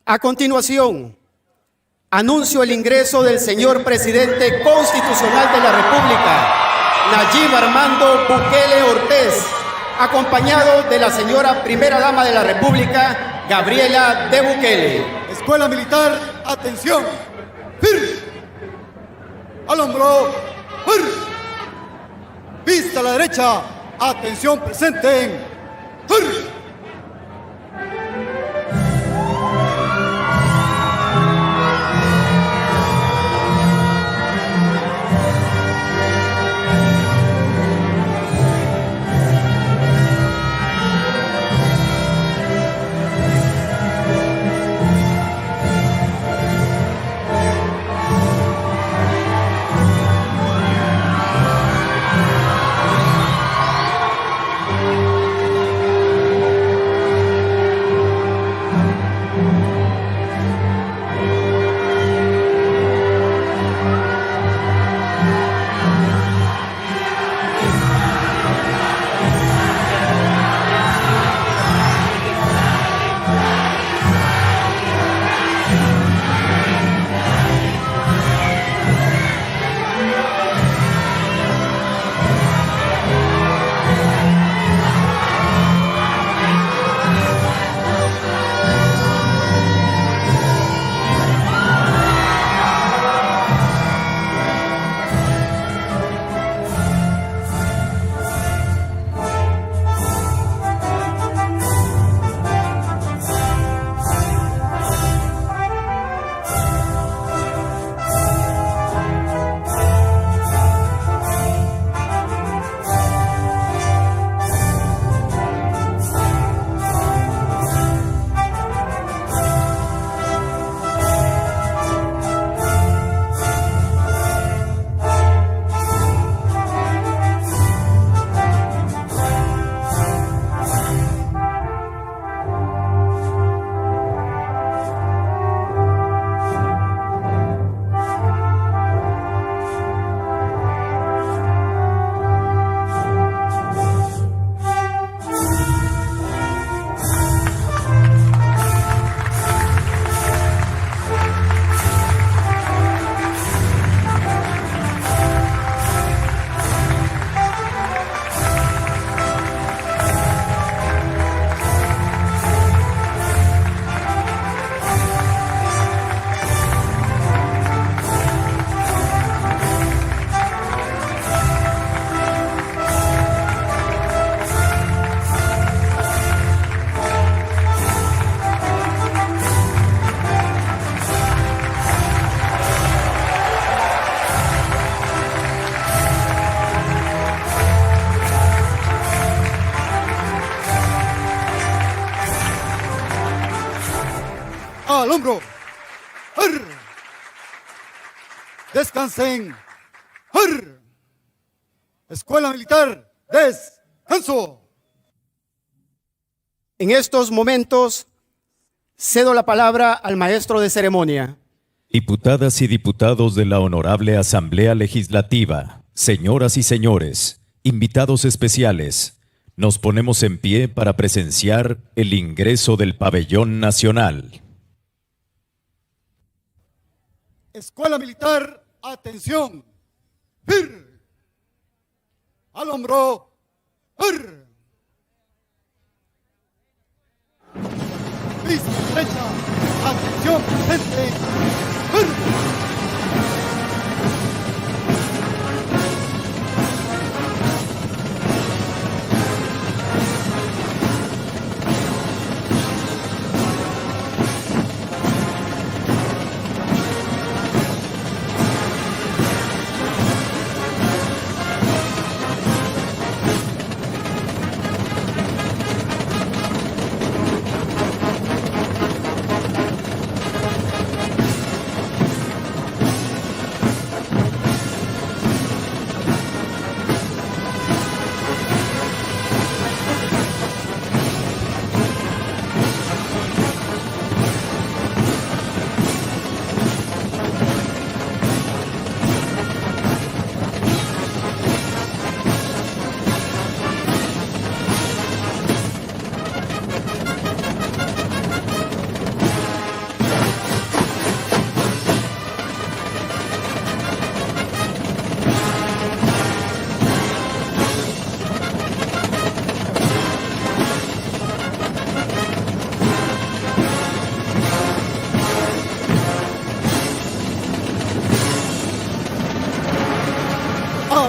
A continuación, anuncio el ingreso del señor presidente constitucional de la República, Nayib Armando Bukele Ortiz, acompañado de la señora primera dama de la República, Gabriela de Bukele. Escuela Militar, atención. ¡Firme! Al hombro. ¡Firme! Vista a la derecha. Atención, presenten. ¡Firme! Al hombro. ¡Arr! Descansen. ¡Arr! Escuela Militar, descanso. En estos momentos, cedo la palabra al maestro de ceremonia. Diputadas y diputados de la Honorable Asamblea Legislativa, señoras y señores, invitados especiales, nos ponemos en pie para presenciar el ingreso del Pabellón Nacional. Escuela Militar, atención. ¡Fir! Al hombro. ¡Fir! Vista derecha. Atención, presente. ¡Fir!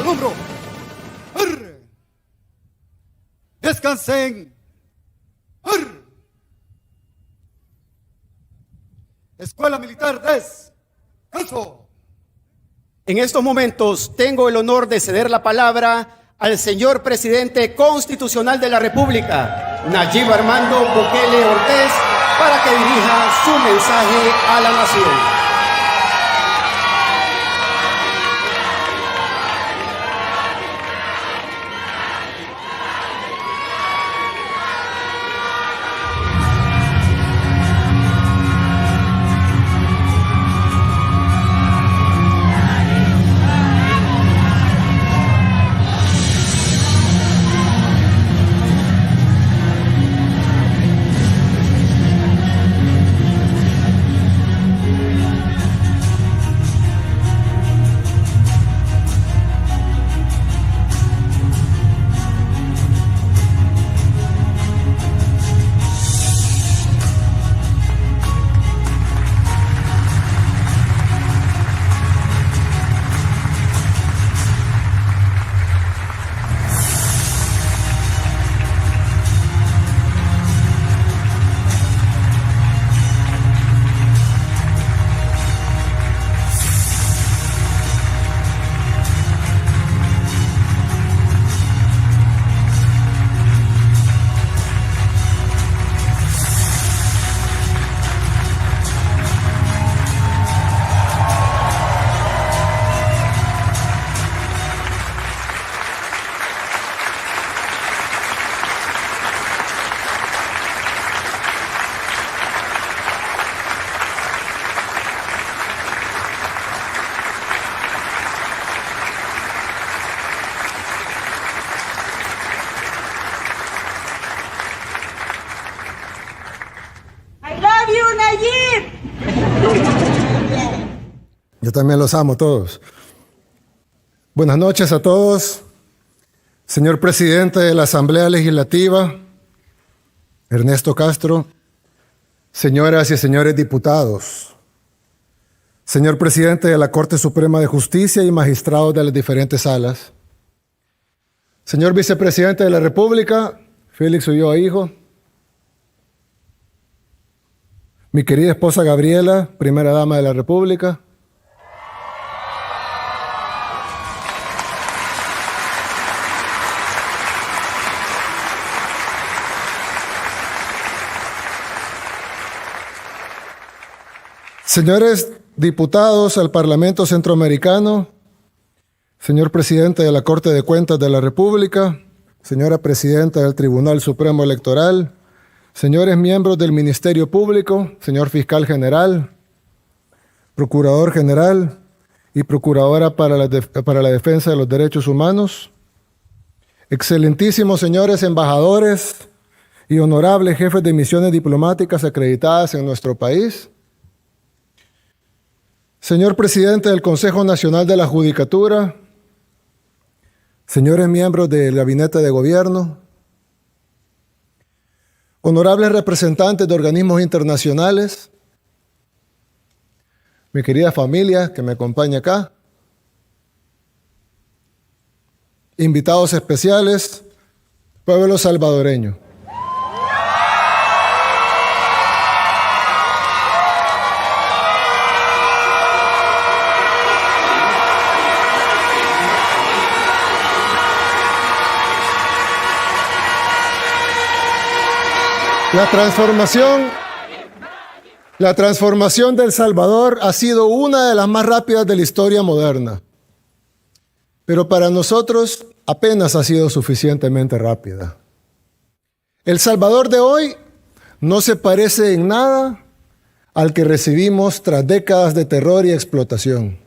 al hombro. ¡Arre! Descansen. ¡Arre! Escuela Militar descanso. En estos momentos tengo el honor de ceder la palabra al señor presidente constitucional de la República, Nayib Armando Bukele Ortiz, para que dirija su mensaje a la nación. Yo también los amo a todos. Buenas noches a todos. Señor presidente de la Asamblea Legislativa, Ernesto Castro, señoras y señores diputados, señor presidente de la Corte Suprema de Justicia y magistrados de las diferentes salas, señor vicepresidente de la República, Félix Ulloa Hijo, mi querida esposa Gabriela, primera dama de la República, señores diputados al Parlamento Centroamericano, señor presidente de la Corte de Cuentas de la República, señora presidenta del Tribunal Supremo Electoral, señores miembros del Ministerio Público, señor fiscal general, procurador general y procuradora para la defensa de los derechos humanos, excelentísimos señores embajadores y honorables jefes de misiones diplomáticas acreditadas en nuestro país, señor presidente del Consejo Nacional de la Judicatura, señores miembros del Gabinete de Gobierno, honorables representantes de organismos internacionales, mi querida familia que me acompaña acá, invitados especiales, pueblo salvadoreño. La transformación de El Salvador ha sido una de las más rápidas de la historia moderna, pero para nosotros apenas ha sido suficientemente rápida. El Salvador de hoy no se parece en nada al que recibimos tras décadas de terror y explotación.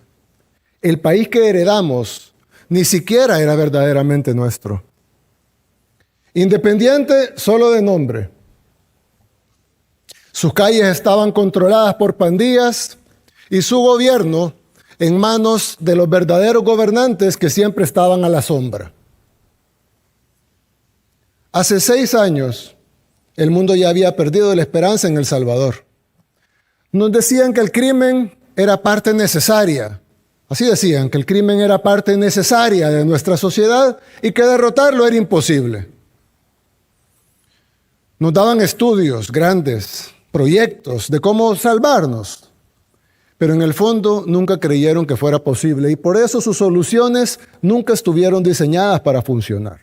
El país que heredamos ni siquiera era verdaderamente nuestro. Independiente solo de nombre. Sus calles estaban controladas por pandillas y su gobierno en manos de los verdaderos gobernantes que siempre estaban a la sombra. Hace 6 años, el mundo ya había perdido la esperanza en El Salvador. Nos decían que el crimen era parte necesaria, Así decían, que el crimen era parte necesaria de nuestra sociedad y que derrotarlo era imposible. Nos daban estudios grandes, proyectos de cómo salvarnos, pero en el fondo nunca creyeron que fuera posible y por eso sus soluciones nunca estuvieron diseñadas para funcionar.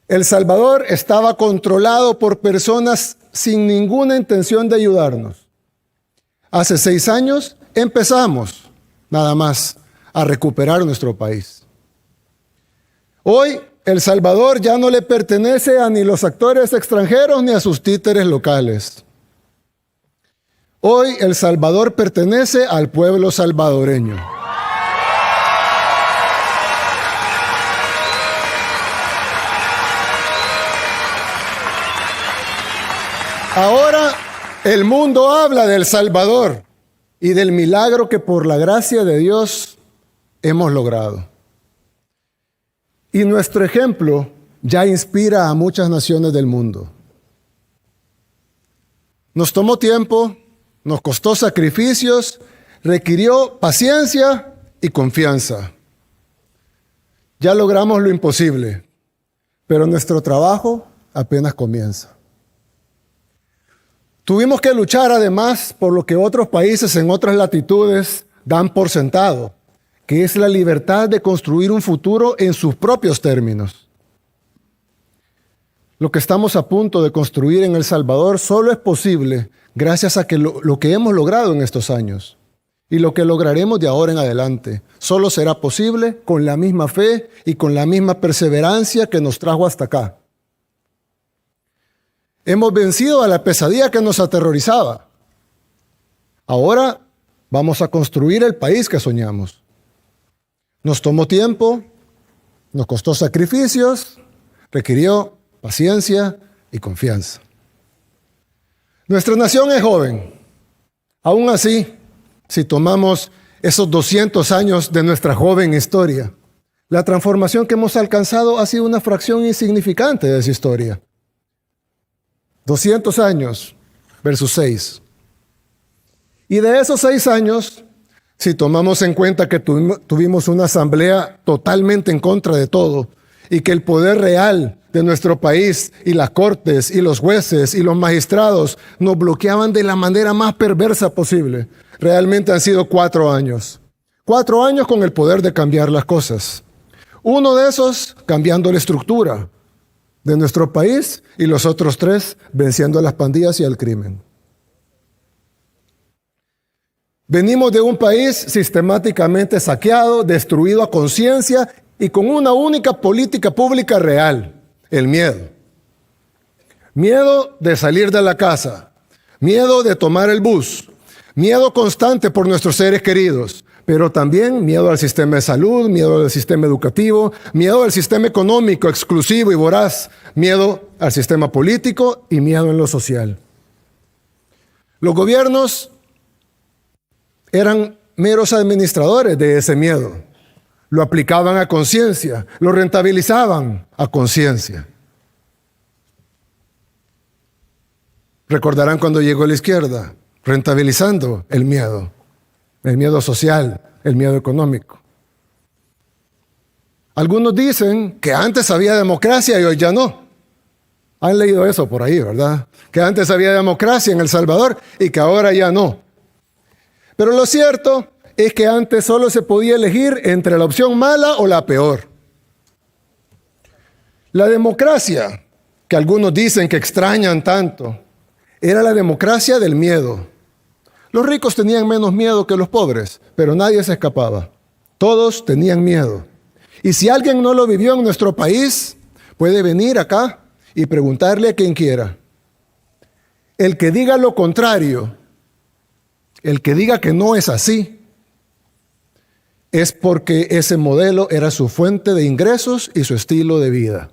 El Salvador estaba controlado por personas sin ninguna intención de ayudarnos. Hace 6 años empezamos, nada más, a recuperar nuestro país. Hoy, El Salvador ya no le pertenece a ni los actores extranjeros ni a sus títeres locales. Hoy, El Salvador pertenece al pueblo salvadoreño. Ahora el mundo habla del Salvador y del milagro que por la gracia de Dios hemos logrado. Y nuestro ejemplo ya inspira a muchas naciones del mundo. Nos tomó tiempo, nos costó sacrificios, requirió paciencia y confianza. Ya logramos lo imposible, pero nuestro trabajo apenas comienza. Tuvimos que luchar además por lo que otros países en otras latitudes dan por sentado, que es la libertad de construir un futuro en sus propios términos. Lo que estamos a punto de construir en El Salvador solo es posible gracias a que lo que hemos logrado en estos años y lo que lograremos de ahora en adelante. Solo será posible con la misma fe y con la misma perseverancia que nos trajo hasta acá. Hemos vencido a la pesadilla que nos aterrorizaba. Ahora vamos a construir el país que soñamos. Nos tomó tiempo, nos costó sacrificios, requirió paciencia y confianza. Nuestra nación es joven. Aún así, si tomamos esos 200 años de nuestra joven historia, la transformación que hemos alcanzado ha sido una fracción insignificante de esa historia. 200 años versus 6. Y de esos 6 años, si tomamos en cuenta que tuvimos una asamblea totalmente en contra de todo y que el poder real de nuestro país y las cortes y los jueces y los magistrados nos bloqueaban de la manera más perversa posible, realmente han sido 4 años. 4 años con el poder de cambiar las cosas. Uno de esos cambiando la estructura de nuestro país y los otros 3 venciendo a las pandillas y al crimen. Venimos de un país sistemáticamente saqueado, destruido a conciencia y con una única política pública real, el miedo. Miedo de salir de la casa, miedo de tomar el bus, miedo constante por nuestros seres queridos, pero también miedo al sistema de salud, miedo al sistema educativo, miedo al sistema económico exclusivo y voraz, miedo al sistema político y miedo en lo social. Los gobiernos eran meros administradores de ese miedo. Lo aplicaban a conciencia, lo rentabilizaban a conciencia. Recordarán cuando llegó la izquierda, rentabilizando el miedo social, el miedo económico. Algunos dicen que antes había democracia y hoy ya no. Han leído eso por ahí, ¿verdad? Que antes había democracia en El Salvador y que ahora ya no. Pero lo cierto es que antes solo se podía elegir entre la opción mala o la peor. La democracia, que algunos dicen que extrañan tanto, era la democracia del miedo. Los ricos tenían menos miedo que los pobres, pero nadie se escapaba. Todos tenían miedo. Y si alguien no lo vivió en nuestro país, puede venir acá y preguntarle a quien quiera. El que diga lo contrario, el que diga que no es así, es porque ese modelo era su fuente de ingresos y su estilo de vida.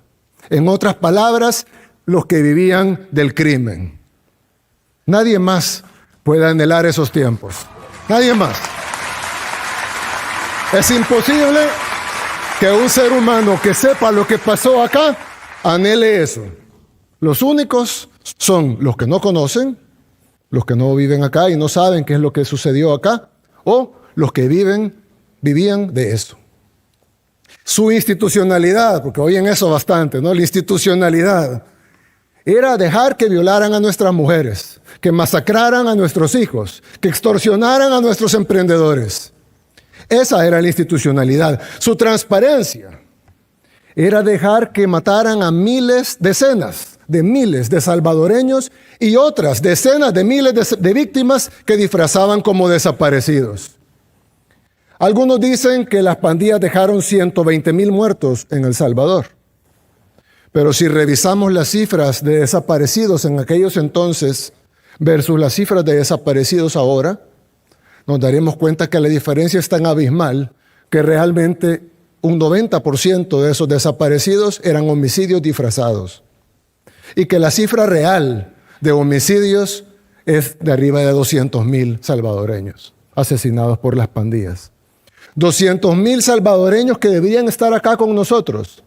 En otras palabras, los que vivían del crimen. Nadie más puede anhelar esos tiempos. Nadie más. Es imposible que un ser humano que sepa lo que pasó acá anhele eso. Los únicos son los que no conocen, los que no viven acá y no saben qué es lo que sucedió acá, o los que vivían de eso. Su institucionalidad, porque oyen eso bastante, ¿no? La institucionalidad era dejar que violaran a nuestras mujeres, que masacraran a nuestros hijos, que extorsionaran a nuestros emprendedores. Esa era la institucionalidad. Su transparencia era dejar que mataran a decenas de miles de salvadoreños y otras decenas de miles de víctimas que disfrazaban como desaparecidos. Algunos dicen que las pandillas dejaron 120,000 muertos en El Salvador. Pero si revisamos las cifras de desaparecidos en aquellos entonces versus las cifras de desaparecidos ahora, nos daremos cuenta que la diferencia es tan abismal que realmente un 90% de esos desaparecidos eran homicidios disfrazados. Y que la cifra real de homicidios es de arriba de 200,000 salvadoreños asesinados por las pandillas. 200,000 salvadoreños que deberían estar acá con nosotros,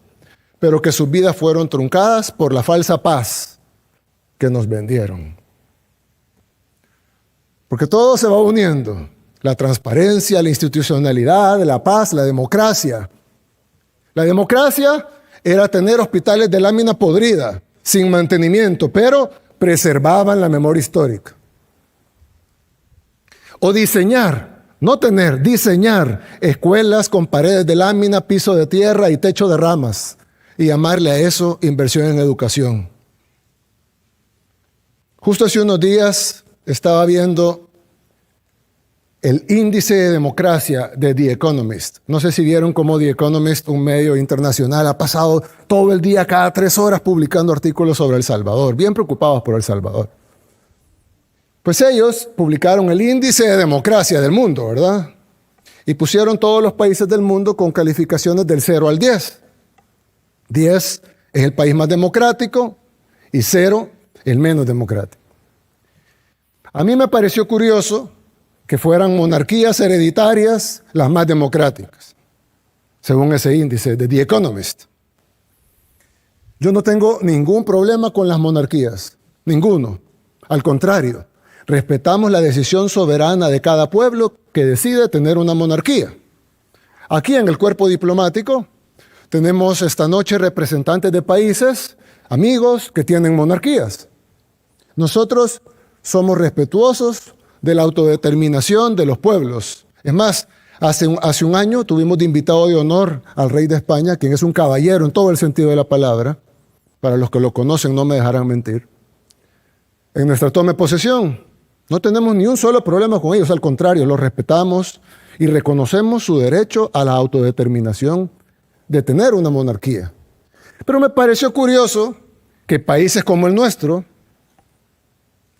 pero que sus vidas fueron truncadas por la falsa paz que nos vendieron. Porque todo se va uniendo. La transparencia, la institucionalidad, la paz, la democracia. La democracia era tener hospitales de lámina podrida, sin mantenimiento, pero preservaban la memoria histórica. O diseñar escuelas con paredes de lámina, piso de tierra y techo de ramas, y llamarle a eso inversión en educación. Justo hace unos días estaba viendo el índice de democracia de The Economist. No sé si vieron cómo The Economist, un medio internacional, ha pasado todo el día, cada 3 horas, publicando artículos sobre El Salvador, bien preocupados por El Salvador. Pues ellos publicaron el índice de democracia del mundo, ¿verdad? Y pusieron todos los países del mundo con calificaciones del 0 al 10. 10 es el país más democrático y 0 el menos democrático. A mí me pareció curioso que fueran monarquías hereditarias las más democráticas, según ese índice de The Economist. Yo no tengo ningún problema con las monarquías, ninguno. Al contrario, respetamos la decisión soberana de cada pueblo que decide tener una monarquía. Aquí en el cuerpo diplomático tenemos esta noche representantes de países, amigos que tienen monarquías. Nosotros somos respetuosos de la autodeterminación de los pueblos. Es más, hace un año tuvimos de invitado de honor al rey de España, quien es un caballero en todo el sentido de la palabra. Para los que lo conocen no me dejarán mentir. En nuestra toma de posesión no tenemos ni un solo problema con ellos, al contrario, los respetamos y reconocemos su derecho a la autodeterminación de tener una monarquía. Pero me pareció curioso que países como el nuestro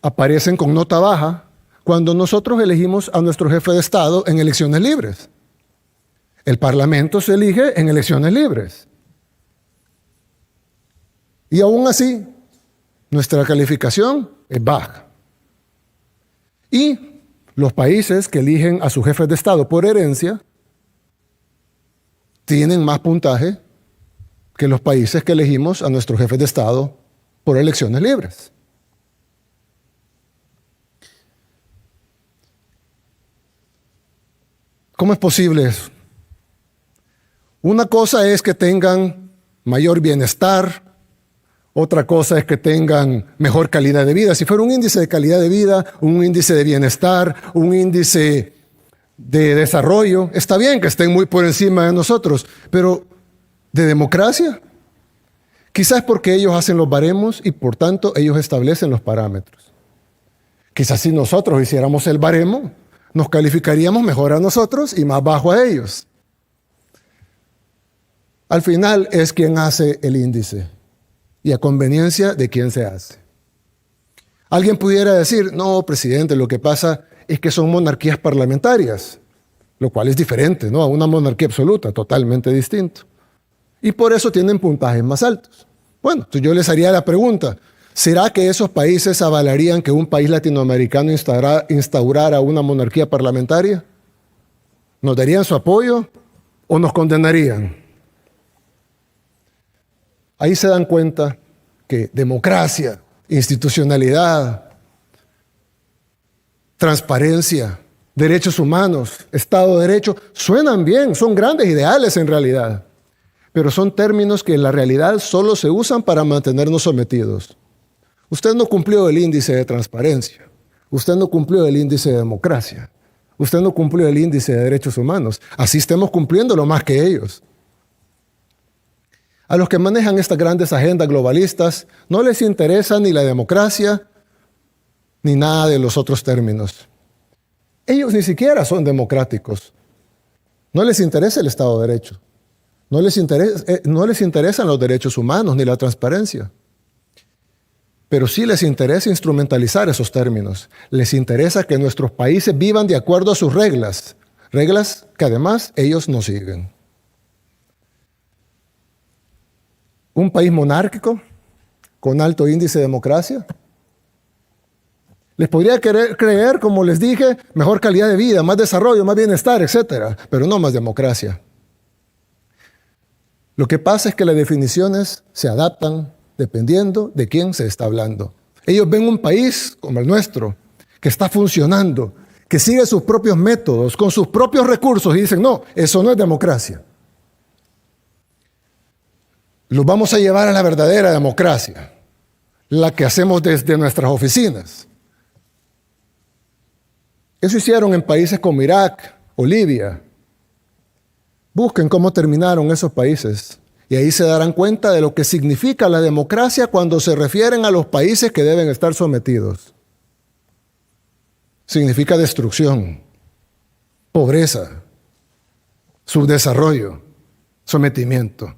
aparecen con nota baja cuando nosotros elegimos a nuestro jefe de Estado en elecciones libres. El Parlamento se elige en elecciones libres. Y aún así, nuestra calificación es baja. Y los países que eligen a sus jefes de Estado por herencia tienen más puntaje que los países que elegimos a nuestros jefes de Estado por elecciones libres. ¿Cómo es posible eso? Una cosa es que tengan mayor bienestar, otra cosa es que tengan mejor calidad de vida. Si fuera un índice de calidad de vida, un índice de bienestar, un índice de desarrollo, está bien que estén muy por encima de nosotros, pero ¿de democracia? Quizás porque ellos hacen los baremos y por tanto ellos establecen los parámetros. Quizás si nosotros hiciéramos el baremo, nos calificaríamos mejor a nosotros y más bajo a ellos. Al final es quien hace el índice y a conveniencia de quién se hace. Alguien pudiera decir, no, presidente, lo que pasa es que son monarquías parlamentarias, lo cual es diferente, ¿no?, a una monarquía absoluta, totalmente distinto. Y por eso tienen puntajes más altos. Bueno, entonces yo les haría la pregunta, ¿será que esos países avalarían que un país latinoamericano instaurara una monarquía parlamentaria? ¿Nos darían su apoyo o nos condenarían? Ahí se dan cuenta que democracia, institucionalidad, transparencia derechos humanos, Estado de Derecho, suenan bien, son grandes ideales en realidad, pero son términos que en la realidad solo se usan para mantenernos sometidos. Usted no cumplió el índice de transparencia, usted no cumplió el índice de democracia, usted no cumplió el índice de derechos humanos, así estemos cumpliéndolo más que ellos. A los que manejan estas grandes agendas globalistas no les interesa ni la democracia ni nada de los otros términos. Ellos ni siquiera son democráticos. No les interesa el Estado de Derecho. No les interesan los derechos humanos ni la transparencia. Pero sí les interesa instrumentalizar esos términos. Les interesa que nuestros países vivan de acuerdo a sus reglas. Reglas que además ellos no siguen. Un país monárquico con alto índice de democracia. Les podría creer, como les dije, mejor calidad de vida, más desarrollo, más bienestar, etc. Pero no más democracia. Lo que pasa es que las definiciones se adaptan dependiendo de quién se está hablando. Ellos ven un país como el nuestro, que está funcionando, que sigue sus propios métodos, con sus propios recursos, y dicen, no, eso no es democracia. Los vamos a llevar a la verdadera democracia, la que hacemos desde nuestras oficinas. Eso hicieron en países como Irak o Libia. Busquen cómo terminaron esos países y ahí se darán cuenta de lo que significa la democracia cuando se refieren a los países que deben estar sometidos. Significa destrucción, pobreza, subdesarrollo, sometimiento.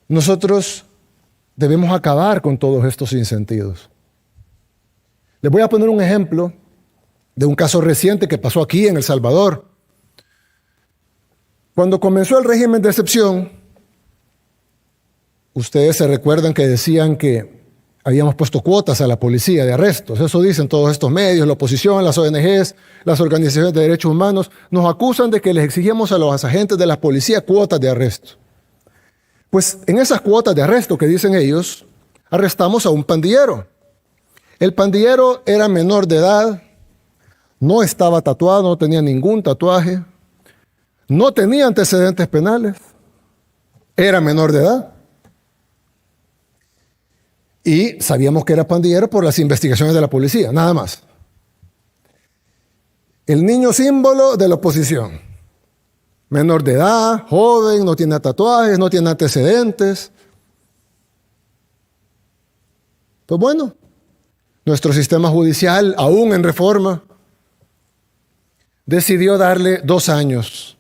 Nosotros debemos acabar con todos estos sinsentidos. Les voy a poner un ejemplo de un caso reciente que pasó aquí en El Salvador. Cuando comenzó el régimen de excepción, ustedes se recuerdan que decían que habíamos puesto cuotas a la policía de arrestos. Eso dicen todos estos medios, la oposición, las ONGs, las organizaciones de derechos humanos. Nos acusan de que les exigimos a los agentes de la policía cuotas de arresto. Pues en esas cuotas de arresto que dicen ellos, arrestamos a un pandillero. El pandillero era menor de edad, no estaba tatuado, no tenía ningún tatuaje, no tenía antecedentes penales, era menor de edad. Y sabíamos que era pandillero por las investigaciones de la policía, nada más. El niño símbolo de la oposición. Menor de edad, joven, no tiene tatuajes, no tiene antecedentes. Pues bueno, nuestro sistema judicial, aún en reforma, decidió darle 2 años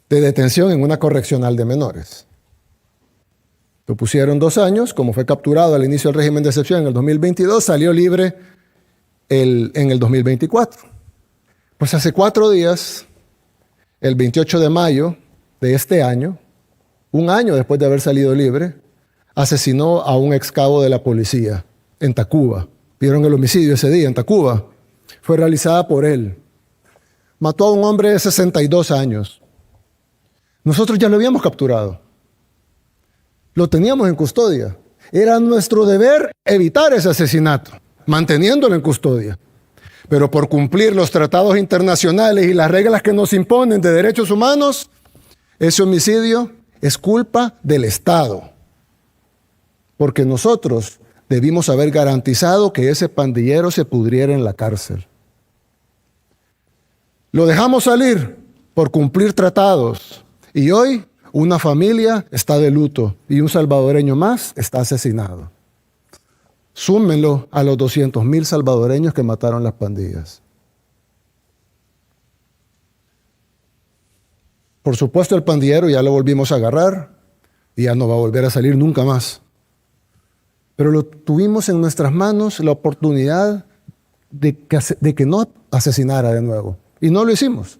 de detención en una correccional de menores. Lo pusieron 2 años, como fue capturado al inicio del régimen de excepción en el 2022, salió libre en el 2024. Pues hace 4 días, el 28 de mayo de este año, un año después de haber salido libre, asesinó a un ex cabo de la policía en Tacuba. Vieron el homicidio ese día en Tacuba. Fue realizada por él. Mató a un hombre de 62 años. Nosotros ya lo habíamos capturado. Lo teníamos en custodia. Era nuestro deber evitar ese asesinato, manteniéndolo en custodia. Pero por cumplir los tratados internacionales y las reglas que nos imponen de derechos humanos, ese homicidio es culpa del Estado. Porque nosotros debimos haber garantizado que ese pandillero se pudriera en la cárcel. Lo dejamos salir por cumplir tratados. Y hoy una familia está de luto y un salvadoreño más está asesinado. Súmenlo a los 200,000 salvadoreños que mataron las pandillas. Por supuesto, el pandillero ya lo volvimos a agarrar y ya no va a volver a salir nunca más. Pero lo tuvimos en nuestras manos la oportunidad de que no asesinara de nuevo. Y no lo hicimos.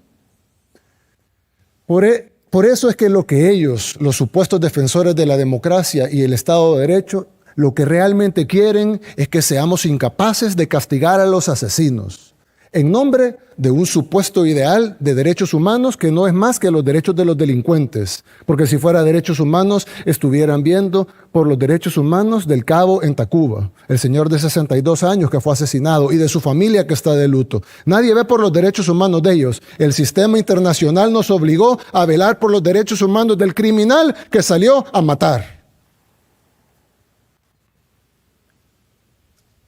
Por eso es que lo que ellos, los supuestos defensores de la democracia y el Estado de Derecho, lo que realmente quieren es que seamos incapaces de castigar a los asesinos. en nombre de un supuesto ideal de derechos humanos que no es más que los derechos de los delincuentes. Porque si fuera derechos humanos, estuvieran viendo por los derechos humanos del cabo en Tacuba, el señor de 62 años que fue asesinado y de su familia que está de luto. Nadie ve por los derechos humanos de ellos. El sistema internacional nos obligó a velar por los derechos humanos del criminal que salió a matar.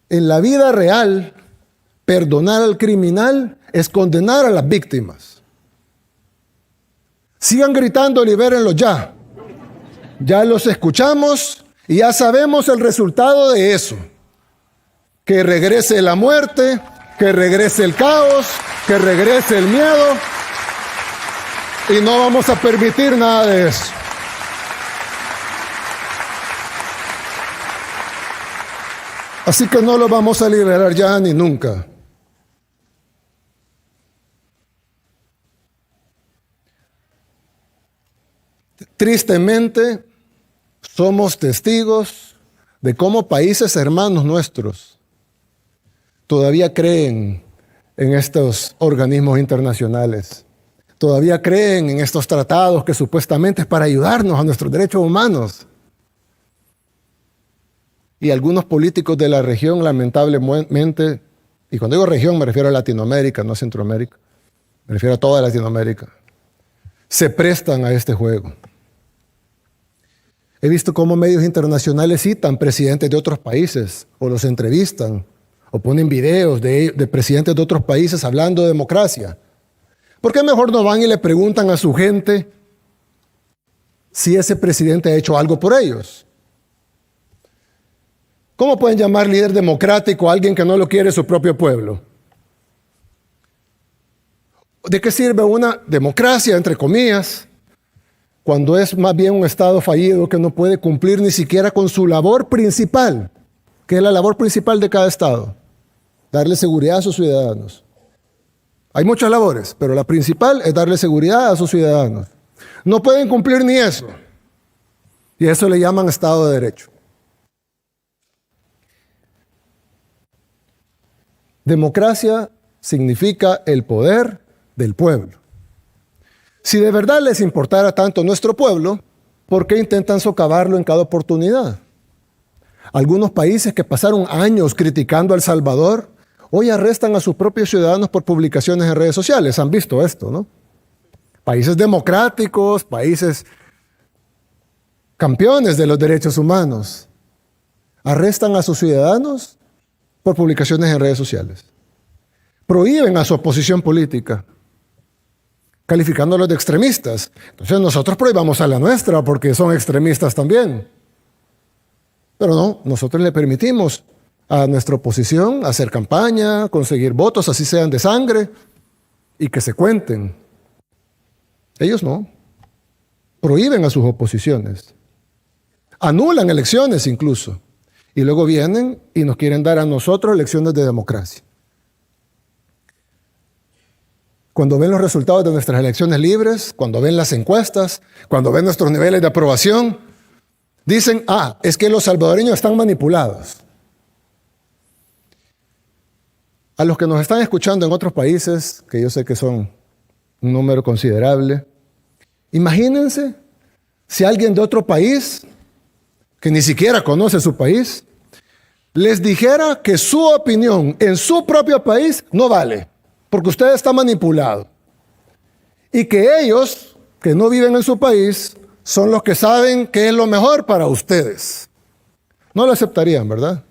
En la vida real, perdonar al criminal es condenar a las víctimas. Sigan gritando, libérenlos ya. Ya los escuchamos y ya sabemos el resultado de eso. Que regrese la muerte, que regrese el caos, que regrese el miedo. Y no vamos a permitir nada de eso. Así que no lo vamos a liberar ya ni nunca. Tristemente, somos testigos de cómo países hermanos nuestros todavía creen en estos organismos internacionales. Todavía creen en estos tratados que supuestamente es para ayudarnos a nuestros derechos humanos. Y algunos políticos de la región, lamentablemente, y cuando digo región me refiero a Latinoamérica, no a Centroamérica, me refiero a toda Latinoamérica, se prestan a este juego. He visto cómo medios internacionales citan presidentes de otros países, o los entrevistan, o ponen videos de presidentes de otros países hablando de democracia. ¿Por qué mejor no van y le preguntan a su gente si ese presidente ha hecho algo por ellos? ¿Cómo pueden llamar líder democrático a alguien que no lo quiere su propio pueblo? ¿De qué sirve una democracia, entre comillas, cuando es más bien un Estado fallido que no puede cumplir ni siquiera con su labor principal, que es la labor principal de cada Estado? Darle seguridad a sus ciudadanos. Hay muchas labores, pero la principal es darle seguridad a sus ciudadanos. No pueden cumplir ni eso. Y eso le llaman Estado de Derecho. Democracia significa el poder del pueblo. Si de verdad les importara tanto nuestro pueblo, ¿por qué intentan socavarlo en cada oportunidad? Algunos países que pasaron años criticando a El Salvador, hoy arrestan a sus propios ciudadanos por publicaciones en redes sociales. Han visto esto, ¿no? Países democráticos, países campeones de los derechos humanos, arrestan a sus ciudadanos por publicaciones en redes sociales. Prohíben a su oposición política, calificándolos de extremistas. Entonces nosotros prohibamos a la nuestra porque son extremistas también. Pero no, nosotros le permitimos a nuestra oposición hacer campaña, conseguir votos, así sean de sangre, y que se cuenten. Ellos no. Prohíben a sus oposiciones. Anulan elecciones incluso. Y luego vienen y nos quieren dar a nosotros lecciones de democracia. Cuando ven los resultados de nuestras elecciones libres, cuando ven las encuestas, cuando ven nuestros niveles de aprobación, dicen, es que los salvadoreños están manipulados. A los que nos están escuchando en otros países, que yo sé que son un número considerable, imagínense si alguien de otro país, que ni siquiera conoce su país, les dijera que su opinión en su propio país no vale, porque usted está manipulado. Y que ellos, que no viven en su país, son los que saben qué es lo mejor para ustedes. No lo aceptarían, ¿verdad?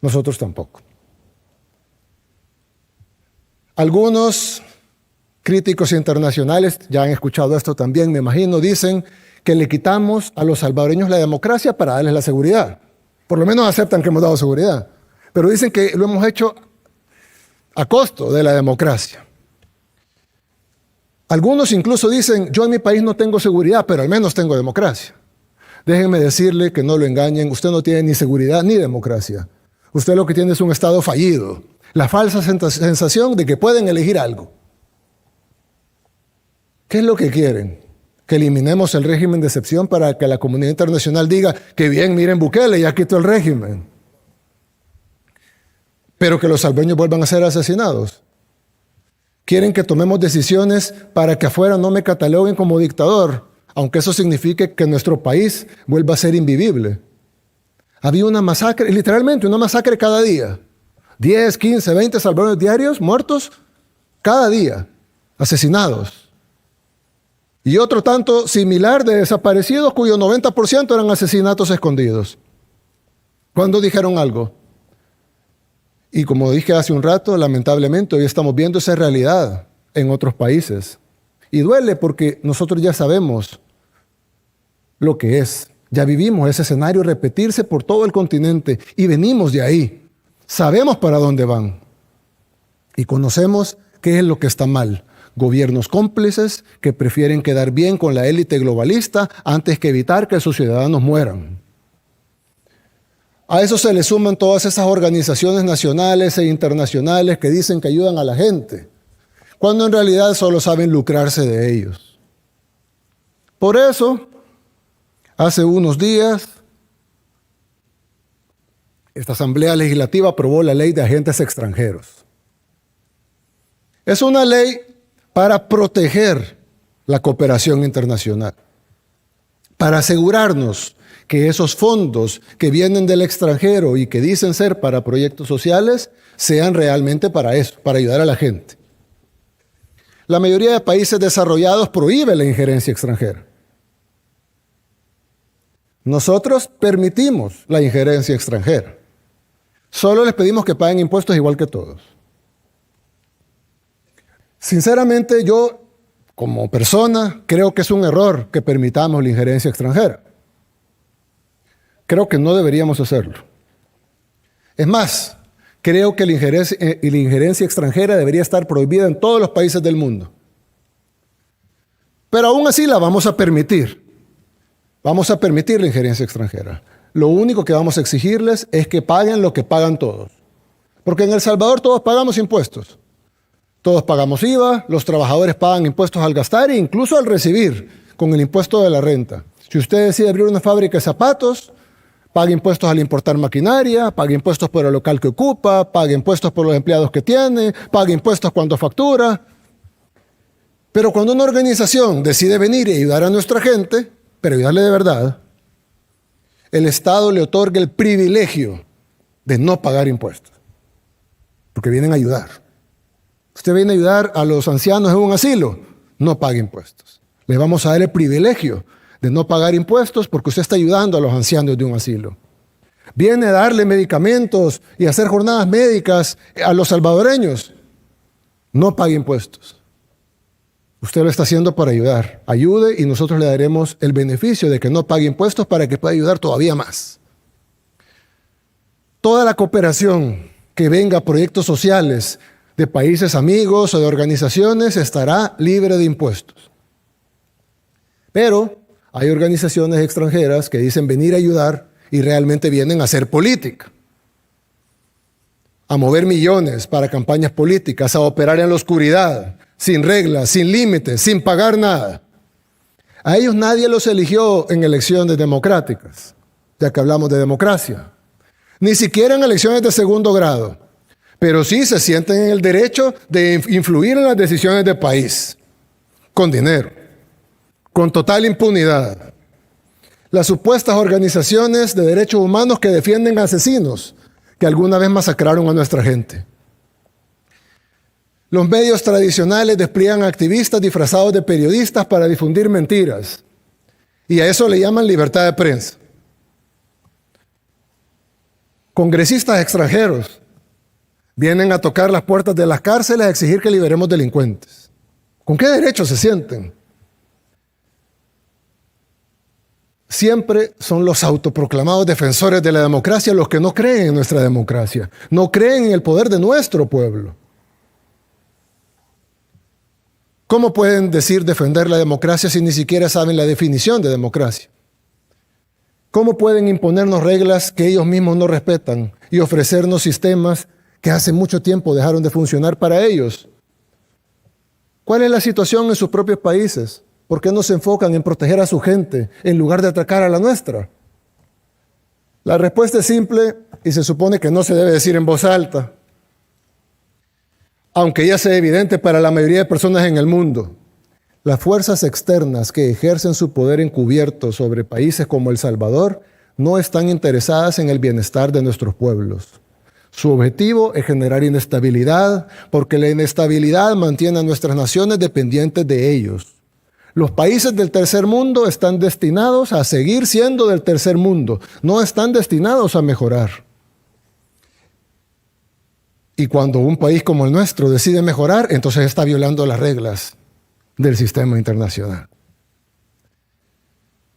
Nosotros tampoco. Algunos críticos internacionales, ya han escuchado esto también, me imagino, dicen que le quitamos a los salvadoreños la democracia para darles la seguridad. Por lo menos aceptan que hemos dado seguridad. Pero dicen que lo hemos hecho a costo de la democracia. Algunos incluso dicen, yo en mi país no tengo seguridad, pero al menos tengo democracia. Déjenme decirle que no lo engañen, usted no tiene ni seguridad ni democracia. Usted lo que tiene es un Estado fallido. La falsa sensación de que pueden elegir algo. ¿Qué es lo que quieren? Que eliminemos el régimen de excepción para que la comunidad internacional diga que bien, miren Bukele, ya quitó el régimen. pero que los salvadoreños vuelvan a ser asesinados. Quieren que tomemos decisiones para que afuera no me cataloguen como dictador, aunque eso signifique que nuestro país vuelva a ser invivible. Había una masacre, literalmente una masacre cada día. 10, 15, 20 salvadoreños diarios muertos cada día, asesinados. Y otro tanto similar de desaparecidos cuyo 90% eran asesinatos escondidos. ¿Cuándo dijeron algo? Y como dije hace un rato, lamentablemente hoy estamos viendo esa realidad en otros países. Y duele porque nosotros ya sabemos lo que es. Ya vivimos ese escenario repetirse por todo el continente y venimos de ahí. Sabemos para dónde van. Y conocemos qué es lo que está mal. Gobiernos cómplices que prefieren quedar bien con la élite globalista antes que evitar que sus ciudadanos mueran. A eso se le suman todas esas organizaciones nacionales e internacionales que dicen que ayudan a la gente, cuando en realidad solo saben lucrarse de ellos. Por eso, hace unos días, esta Asamblea Legislativa aprobó la Ley de Agentes Extranjeros. Es una ley para proteger la cooperación internacional, para asegurarnos que esos fondos que vienen del extranjero y que dicen ser para proyectos sociales sean realmente para eso, para ayudar a la gente. La mayoría de países desarrollados prohíbe la injerencia extranjera. Nosotros permitimos la injerencia extranjera. Solo les pedimos que paguen impuestos igual que todos. Sinceramente, yo, como persona, creo que es un error que permitamos la injerencia extranjera. Creo que no deberíamos hacerlo. Es más, creo que la injerencia extranjera debería estar prohibida en todos los países del mundo. Pero aún así la vamos a permitir. Vamos a permitir la injerencia extranjera. Lo único que vamos a exigirles es que paguen lo que pagan todos. Porque en El Salvador todos pagamos impuestos. Todos pagamos IVA, los trabajadores pagan impuestos al gastar e incluso al recibir, con el impuesto de la renta. Si usted decide abrir una fábrica de zapatos, paga impuestos al importar maquinaria, paga impuestos por el local que ocupa, paga impuestos por los empleados que tiene, paga impuestos cuando factura. Pero cuando una organización decide venir y ayudar a nuestra gente, pero ayudarle de verdad, el Estado le otorga el privilegio de no pagar impuestos, porque vienen a ayudar. Usted viene a ayudar a los ancianos en un asilo, no pague impuestos. Le vamos a dar el privilegio de no pagar impuestos porque usted está ayudando a los ancianos de un asilo. Viene a darle medicamentos y hacer jornadas médicas a los salvadoreños. No pague impuestos. Usted lo está haciendo para ayudar. Ayude y nosotros le daremos el beneficio de que no pague impuestos para que pueda ayudar todavía más. Toda la cooperación que venga a proyectos sociales de países amigos o de organizaciones estará libre de impuestos. Pero hay organizaciones extranjeras que dicen venir a ayudar y realmente vienen a hacer política, a mover millones para campañas políticas, a operar en la oscuridad, sin reglas, sin límites, sin pagar nada. A ellos nadie los eligió en elecciones democráticas, ya que hablamos de democracia, ni siquiera en elecciones de segundo grado, pero sí se sienten en el derecho de influir en las decisiones del país, con dinero, con total impunidad. Las supuestas organizaciones de derechos humanos que defienden asesinos que alguna vez masacraron a nuestra gente. Los medios tradicionales despliegan activistas disfrazados de periodistas para difundir mentiras. Y a eso le llaman libertad de prensa. Congresistas extranjeros vienen a tocar las puertas de las cárceles a exigir que liberemos delincuentes. ¿Con qué derecho se sienten? Siempre son los autoproclamados defensores de la democracia los que no creen en nuestra democracia, no creen en el poder de nuestro pueblo. ¿Cómo pueden decir defender la democracia si ni siquiera saben la definición de democracia? ¿Cómo pueden imponernos reglas que ellos mismos no respetan y ofrecernos sistemas que hace mucho tiempo dejaron de funcionar para ellos? ¿Cuál es la situación en sus propios países? ¿Por qué no se enfocan en proteger a su gente en lugar de atacar a la nuestra? La respuesta es simple y se supone que no se debe decir en voz alta, aunque ya sea evidente para la mayoría de personas en el mundo, las fuerzas externas que ejercen su poder encubierto sobre países como El Salvador no están interesadas en el bienestar de nuestros pueblos. Su objetivo es generar inestabilidad, porque la inestabilidad mantiene a nuestras naciones dependientes de ellos. Los países del tercer mundo están destinados a seguir siendo del tercer mundo, no están destinados a mejorar. Y cuando un país como el nuestro decide mejorar, entonces está violando las reglas del sistema internacional.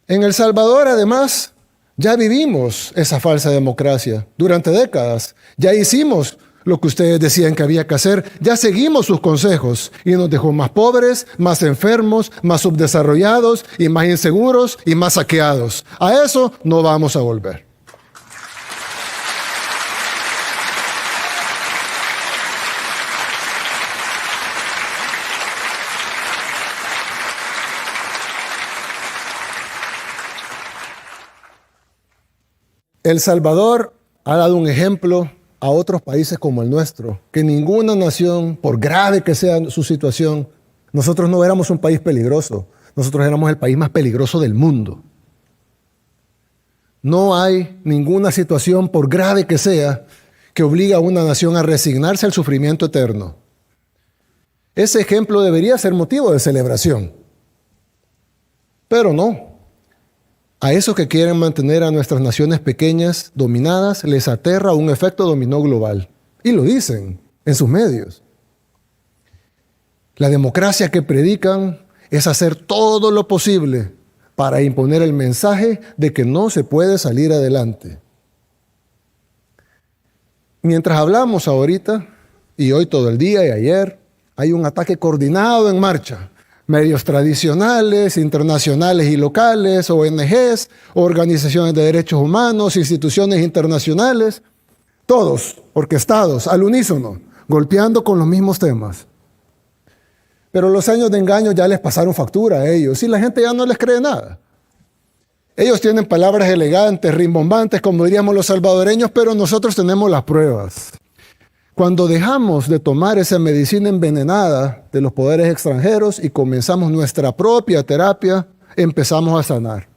En El Salvador, además, ya vivimos esa falsa democracia durante décadas. Ya hicimos lo que ustedes decían que había que hacer. Ya seguimos sus consejos y nos dejó más pobres, más enfermos, más subdesarrollados y más inseguros y más saqueados. A eso no vamos a volver. El Salvador ha dado un ejemplo a otros países como el nuestro, que ninguna nación, por grave que sea su situación, nosotros no éramos un país peligroso, nosotros éramos el país más peligroso del mundo. No hay ninguna situación, por grave que sea, que obligue a una nación a resignarse al sufrimiento eterno. Ese ejemplo debería ser motivo de celebración, pero no. A esos que quieren mantener a nuestras naciones pequeñas dominadas les aterra un efecto dominó global. Y lo dicen en sus medios. La democracia que predican es hacer todo lo posible para imponer el mensaje de que no se puede salir adelante. Mientras hablamos ahorita, y hoy todo el día y ayer, hay un ataque coordinado en marcha. Medios tradicionales, internacionales y locales, ONGs, organizaciones de derechos humanos, instituciones internacionales, todos orquestados al unísono, golpeando con los mismos temas. Pero los años de engaño ya les pasaron factura a ellos y la gente ya no les cree nada. Ellos tienen palabras elegantes, rimbombantes, como diríamos los salvadoreños, pero nosotros tenemos las pruebas. Cuando dejamos de tomar esa medicina envenenada de los poderes extranjeros y comenzamos nuestra propia terapia, empezamos a sanar.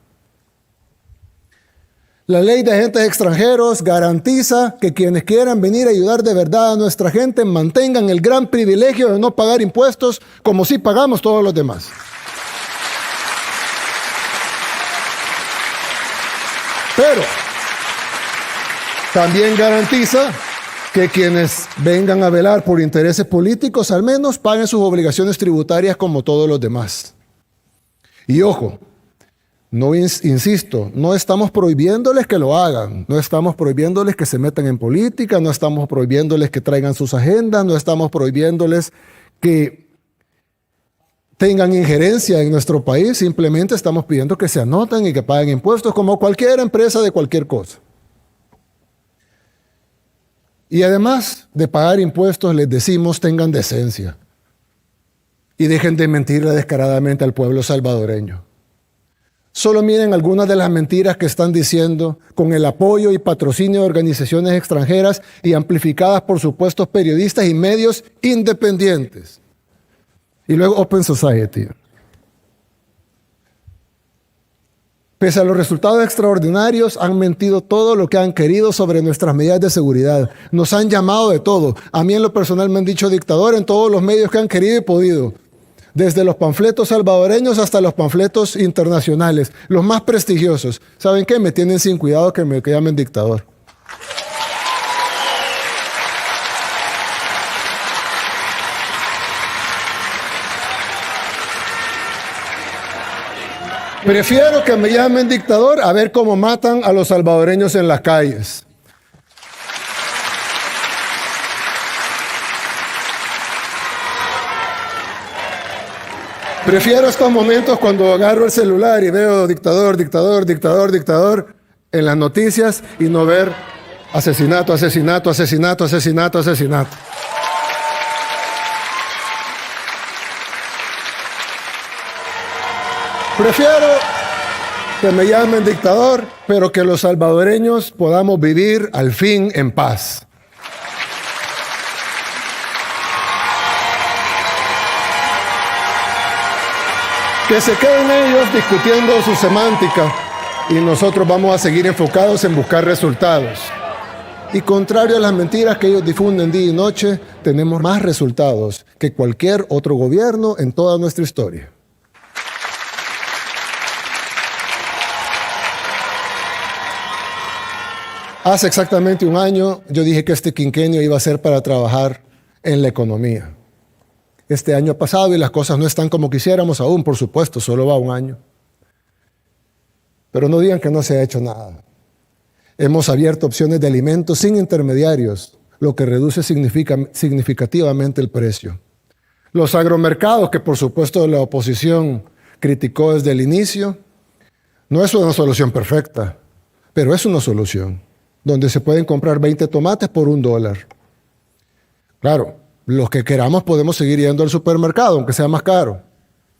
La ley de agentes extranjeros garantiza que quienes quieran venir a ayudar de verdad a nuestra gente mantengan el gran privilegio de no pagar impuestos como si pagamos todos los demás. Pero también garantiza que quienes vengan a velar por intereses políticos al menos paguen sus obligaciones tributarias como todos los demás. Y ojo, no insisto, no estamos prohibiéndoles que lo hagan, no estamos prohibiéndoles que se metan en política, no estamos prohibiéndoles que traigan sus agendas, no estamos prohibiéndoles que tengan injerencia en nuestro país, simplemente estamos pidiendo que se anoten y que paguen impuestos como cualquier empresa de cualquier cosa. Y además de pagar impuestos, les decimos tengan decencia y dejen de mentirle descaradamente al pueblo salvadoreño. Solo miren algunas de las mentiras que están diciendo con el apoyo y patrocinio de organizaciones extranjeras y amplificadas por supuestos periodistas y medios independientes. Y luego Open Society. Pese a los resultados extraordinarios, han mentido todo lo que han querido sobre nuestras medidas de seguridad. Nos han llamado de todo. A mí en lo personal me han dicho dictador en todos los medios que han querido y podido. Desde los panfletos salvadoreños hasta los panfletos internacionales, los más prestigiosos. ¿Saben qué? Me tienen sin cuidado que me llamen dictador. Prefiero que me llamen dictador a ver cómo matan a los salvadoreños en las calles. Prefiero estos momentos cuando agarro el celular y veo dictador, dictador, dictador, dictador en las noticias y no ver asesinato, asesinato, asesinato, asesinato, asesinato. Prefiero que me llamen dictador, pero que los salvadoreños podamos vivir al fin en paz. Que se queden ellos discutiendo su semántica y nosotros vamos a seguir enfocados en buscar resultados. Y contrario a las mentiras que ellos difunden día y noche, tenemos más resultados que cualquier otro gobierno en toda nuestra historia. Hace exactamente un año yo dije que este quinquenio iba a ser para trabajar en la economía. Este año ha pasado y las cosas no están como quisiéramos aún, por supuesto, solo va un año. Pero no digan que no se ha hecho nada. Hemos abierto opciones de alimentos sin intermediarios, lo que reduce significativamente el precio. Los agromercados, que por supuesto la oposición criticó desde el inicio, no es una solución perfecta, pero es una solución, donde se pueden comprar 20 tomates por $1. Claro, los que queramos podemos seguir yendo al supermercado, aunque sea más caro.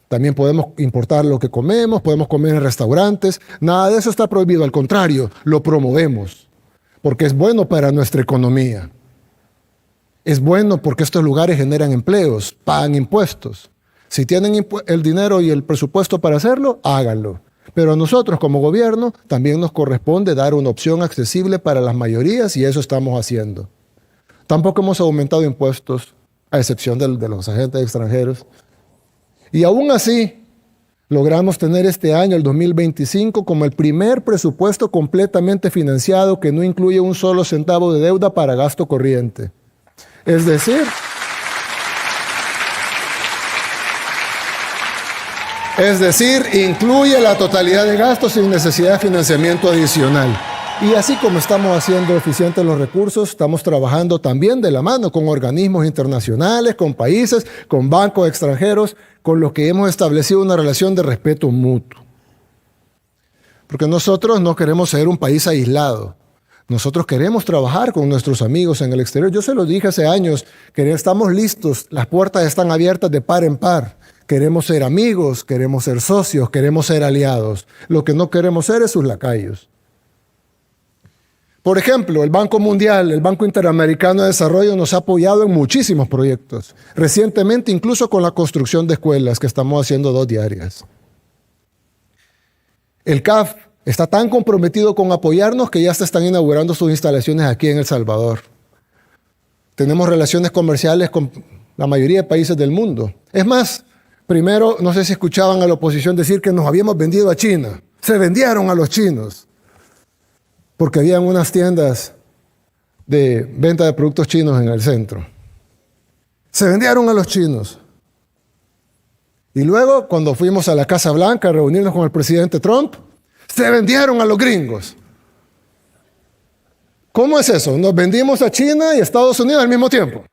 También podemos importar lo que comemos, podemos comer en restaurantes. Nada de eso está prohibido, al contrario, lo promovemos, porque es bueno para nuestra economía. Es bueno porque estos lugares generan empleos, pagan impuestos. Si tienen el dinero y el presupuesto para hacerlo, háganlo. Pero a nosotros como gobierno también nos corresponde dar una opción accesible para las mayorías y eso estamos haciendo. Tampoco hemos aumentado impuestos, a excepción de los agentes extranjeros. Y aún así, logramos tener este año, el 2025, como el primer presupuesto completamente financiado que no incluye un solo centavo de deuda para gasto corriente. Es decir, incluye la totalidad de gastos sin necesidad de financiamiento adicional. Y así como estamos haciendo eficientes los recursos, estamos trabajando también de la mano con organismos internacionales, con países, con bancos extranjeros, con los que hemos establecido una relación de respeto mutuo. Porque nosotros no queremos ser un país aislado. Nosotros queremos trabajar con nuestros amigos en el exterior. Yo se lo dije hace años, que estamos listos, las puertas están abiertas de par en par. Queremos ser amigos, queremos ser socios, queremos ser aliados. Lo que no queremos ser es sus lacayos. Por ejemplo, el Banco Mundial, el Banco Interamericano de Desarrollo nos ha apoyado en muchísimos proyectos. Recientemente, incluso con la construcción de escuelas, que estamos haciendo 2 diarias. El CAF está tan comprometido con apoyarnos que ya se están inaugurando sus instalaciones aquí en El Salvador. Tenemos relaciones comerciales con la mayoría de países del mundo. Es más, primero, no sé si escuchaban a la oposición decir que nos habíamos vendido a China. Se vendieron a los chinos. Porque habían unas tiendas de venta de productos chinos en el centro. Se vendieron a los chinos. Y luego, cuando fuimos a la Casa Blanca a reunirnos con el presidente Trump, se vendieron a los gringos. ¿Cómo es eso? Nos vendimos a China y a Estados Unidos al mismo tiempo.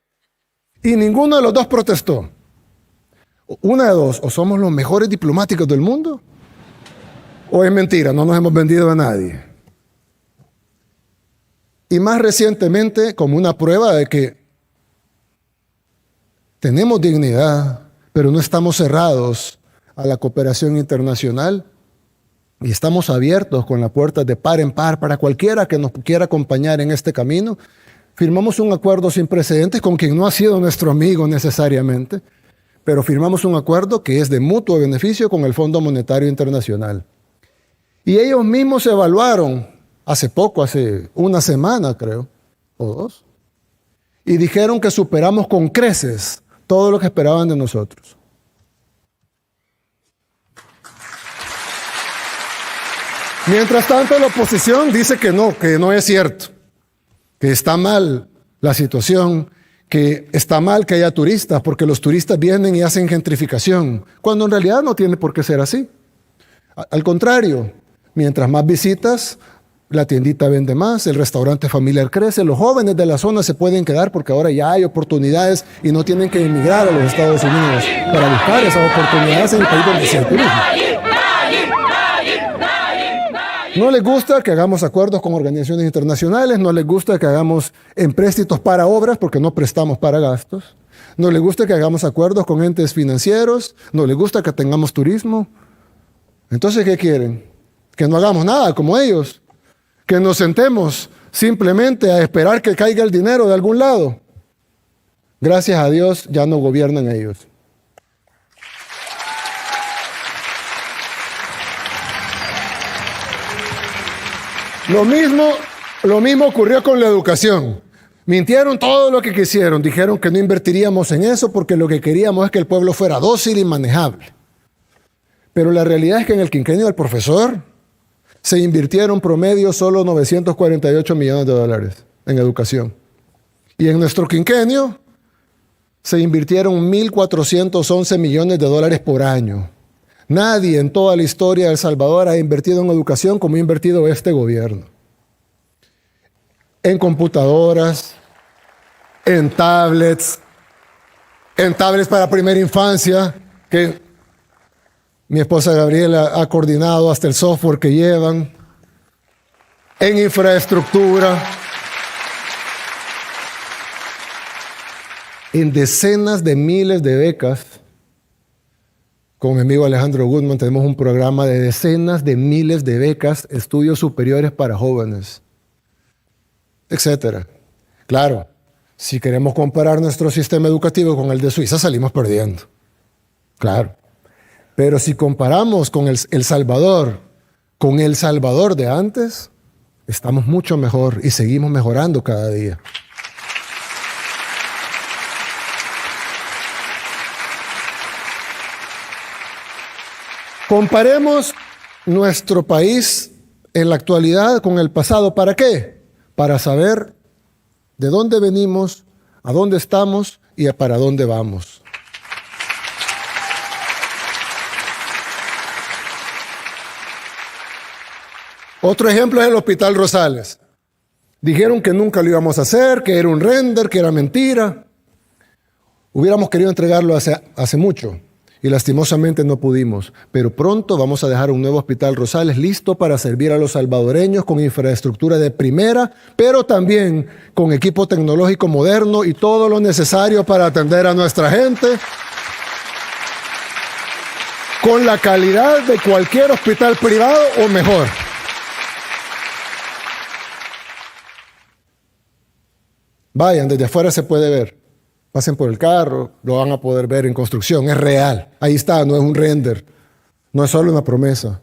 Y ninguno de los dos protestó. Una de dos, o somos los mejores diplomáticos del mundo, o es mentira, no nos hemos vendido a nadie. Y más recientemente, como una prueba de que tenemos dignidad, pero no estamos cerrados a la cooperación internacional y estamos abiertos con las puertas de par en par para cualquiera que nos quiera acompañar en este camino, firmamos un acuerdo sin precedentes con quien no ha sido nuestro amigo necesariamente, pero firmamos un acuerdo que es de mutuo beneficio con el Fondo Monetario Internacional. Y ellos mismos evaluaron hace poco, hace una semana creo, o 2, y dijeron que superamos con creces todo lo que esperaban de nosotros. Mientras tanto, la oposición dice que no es cierto, que está mal la situación, que está mal que haya turistas, porque los turistas vienen y hacen gentrificación, cuando en realidad no tiene por qué ser así. Al contrario, mientras más visitas, la tiendita vende más, el restaurante familiar crece, los jóvenes de la zona se pueden quedar porque ahora ya hay oportunidades y no tienen que emigrar a los Estados Unidos para buscar esas oportunidades en el país donde se hay turismo. No les gusta que hagamos acuerdos con organizaciones internacionales, no les gusta que hagamos empréstitos para obras porque no prestamos para gastos, no les gusta que hagamos acuerdos con entes financieros, no les gusta que tengamos turismo. Entonces, ¿qué quieren? Que no hagamos nada como ellos. Que nos sentemos simplemente a esperar que caiga el dinero de algún lado. Gracias a Dios ya no gobiernan ellos. Lo mismo ocurrió con la educación. Mintieron todo lo que quisieron. Dijeron que no invertiríamos en eso porque lo que queríamos es que el pueblo fuera dócil y manejable. Pero la realidad es que en el quinquenio del profesor se invirtieron promedio solo 948 millones de dólares en educación. Y en nuestro quinquenio se invirtieron 1.411 millones de dólares por año. Nadie en toda la historia de El Salvador ha invertido en educación como ha invertido este gobierno. En computadoras, en tablets para primera infancia, que mi esposa Gabriela ha coordinado hasta el software que llevan, en infraestructura, en decenas de miles de becas. Con mi amigo Alejandro Goodman tenemos un programa de decenas de miles de becas, estudios superiores para jóvenes, etcétera. Claro, si queremos comparar nuestro sistema educativo con el de Suiza, salimos perdiendo. Claro. Pero si comparamos con El Salvador, con El Salvador de antes, estamos mucho mejor y seguimos mejorando cada día. Comparemos nuestro país en la actualidad con el pasado. ¿Para qué? Para saber de dónde venimos, a dónde estamos y para dónde vamos. Otro ejemplo es el Hospital Rosales. Dijeron que nunca lo íbamos a hacer, que era un render, que era mentira. Hubiéramos querido entregarlo hace mucho y lastimosamente no pudimos. Pero pronto vamos a dejar un nuevo Hospital Rosales listo para servir a los salvadoreños con infraestructura de primera, pero también con equipo tecnológico moderno y todo lo necesario para atender a nuestra gente, con la calidad de cualquier hospital privado o mejor. Vayan, desde afuera se puede ver. Pasen por el carro, lo van a poder ver en construcción. Es real. Ahí está, no es un render. No es solo una promesa.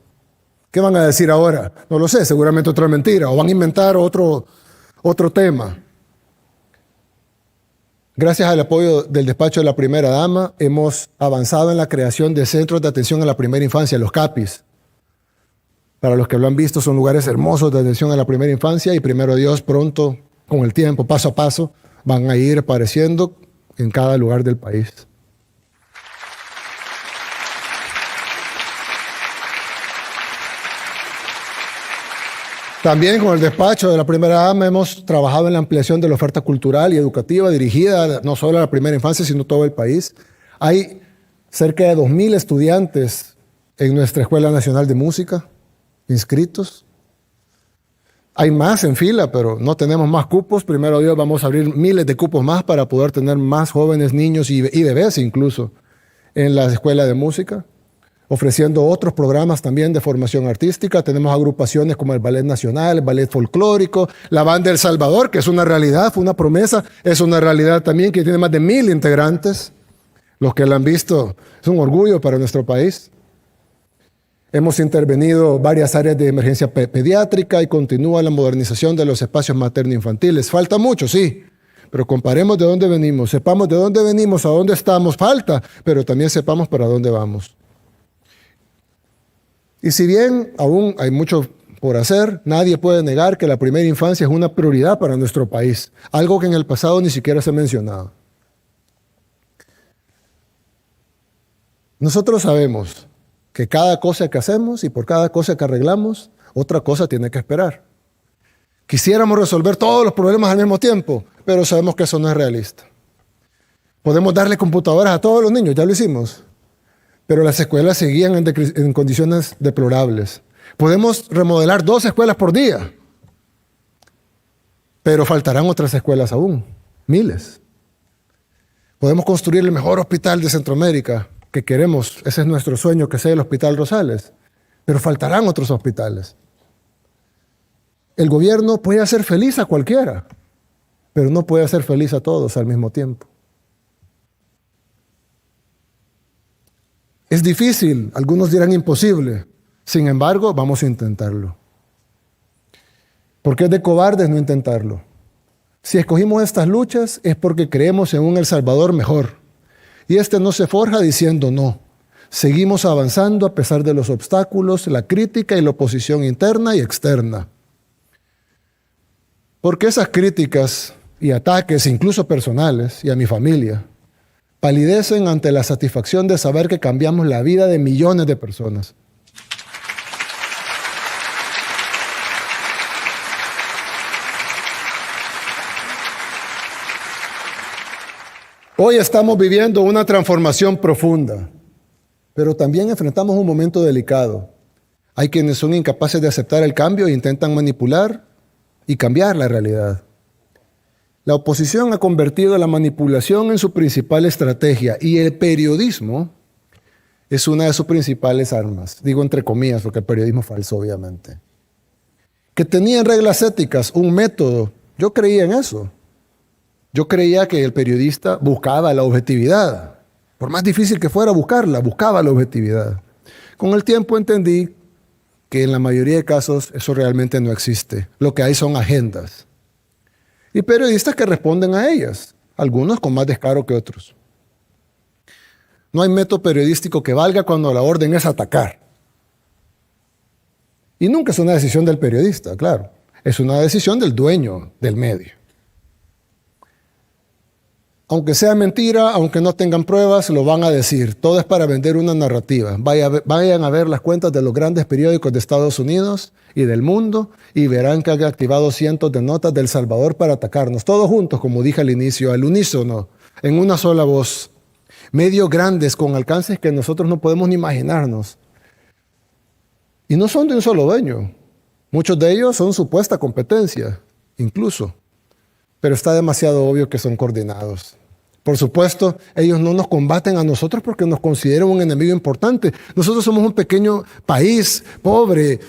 ¿Qué van a decir ahora? No lo sé, seguramente otra mentira. O van a inventar otro tema. Gracias al apoyo del despacho de la primera dama, hemos avanzado en la creación de centros de atención a la primera infancia, los CAPIs. Para los que lo han visto, son lugares hermosos de atención a la primera infancia y primero Dios, pronto, con el tiempo, paso a paso, van a ir apareciendo en cada lugar del país. También con el despacho de la primera dama hemos trabajado en la ampliación de la oferta cultural y educativa dirigida no solo a la primera infancia, sino a todo el país. Hay cerca de 2,000 estudiantes en nuestra Escuela Nacional de Música inscritos. Hay más en fila, pero no tenemos más cupos. Primero Dios, vamos a abrir miles de cupos más para poder tener más jóvenes, niños y bebés incluso en la Escuela de Música, ofreciendo otros programas también de formación artística. Tenemos agrupaciones como el Ballet Nacional, el Ballet Folclórico, la Banda El Salvador, que es una realidad, fue una promesa, es una realidad también, que tiene más de 1,000 integrantes. Los que la han visto, es un orgullo para nuestro país. Hemos intervenido varias áreas de emergencia pediátrica y continúa la modernización de los espacios materno-infantiles. Falta mucho, sí, pero comparemos de dónde venimos, sepamos de dónde venimos, a dónde estamos, falta, pero también sepamos para dónde vamos. Y si bien aún hay mucho por hacer, nadie puede negar que la primera infancia es una prioridad para nuestro país, algo que en el pasado ni siquiera se mencionaba. Nosotros sabemos que cada cosa que hacemos y por cada cosa que arreglamos, otra cosa tiene que esperar. Quisiéramos resolver todos los problemas al mismo tiempo, pero sabemos que eso no es realista. Podemos darle computadoras a todos los niños, ya lo hicimos, pero las escuelas seguían en condiciones deplorables. Podemos remodelar 2 escuelas por día, pero faltarán otras escuelas aún, miles. Podemos construir el mejor hospital de Centroamérica, que queremos, ese es nuestro sueño, que sea el Hospital Rosales, pero faltarán otros hospitales. El gobierno puede hacer feliz a cualquiera, pero no puede hacer feliz a todos al mismo tiempo. Es difícil, algunos dirán imposible, sin embargo, vamos a intentarlo. Porque es de cobardes no intentarlo. Si escogimos estas luchas es porque creemos en un El Salvador mejor. Y este no se forja diciendo no. Seguimos avanzando a pesar de los obstáculos, la crítica y la oposición interna y externa. Porque esas críticas y ataques, incluso personales, y a mi familia, palidecen ante la satisfacción de saber que cambiamos la vida de millones de personas. Hoy estamos viviendo una transformación profunda, pero también enfrentamos un momento delicado. Hay quienes son incapaces de aceptar el cambio e intentan manipular y cambiar la realidad. La oposición ha convertido la manipulación en su principal estrategia y el periodismo es una de sus principales armas. Digo entre comillas, porque el periodismo es falso, obviamente. Que tenían reglas éticas, un método. Yo creía en eso. Yo creía que el periodista buscaba la objetividad. Por más difícil que fuera buscarla, buscaba la objetividad. Con el tiempo entendí que en la mayoría de casos eso realmente no existe. Lo que hay son agendas. Y periodistas que responden a ellas, algunos con más descaro que otros. No hay método periodístico que valga cuando la orden es atacar. Y nunca es una decisión del periodista, claro. Es una decisión del dueño del medio. Aunque sea mentira, aunque no tengan pruebas, lo van a decir. Todo es para vender una narrativa. Vayan a ver las cuentas de los grandes periódicos de Estados Unidos y del mundo y verán que han activado cientos de notas de El Salvador para atacarnos. Todos juntos, como dije al inicio, al unísono, en una sola voz. Medios grandes con alcances que nosotros no podemos ni imaginarnos. Y no son de un solo dueño. Muchos de ellos son supuesta competencia, incluso. Pero está demasiado obvio que son coordinados. Por supuesto, ellos no nos combaten a nosotros porque nos consideran un enemigo importante. Nosotros somos un pequeño país, pobre,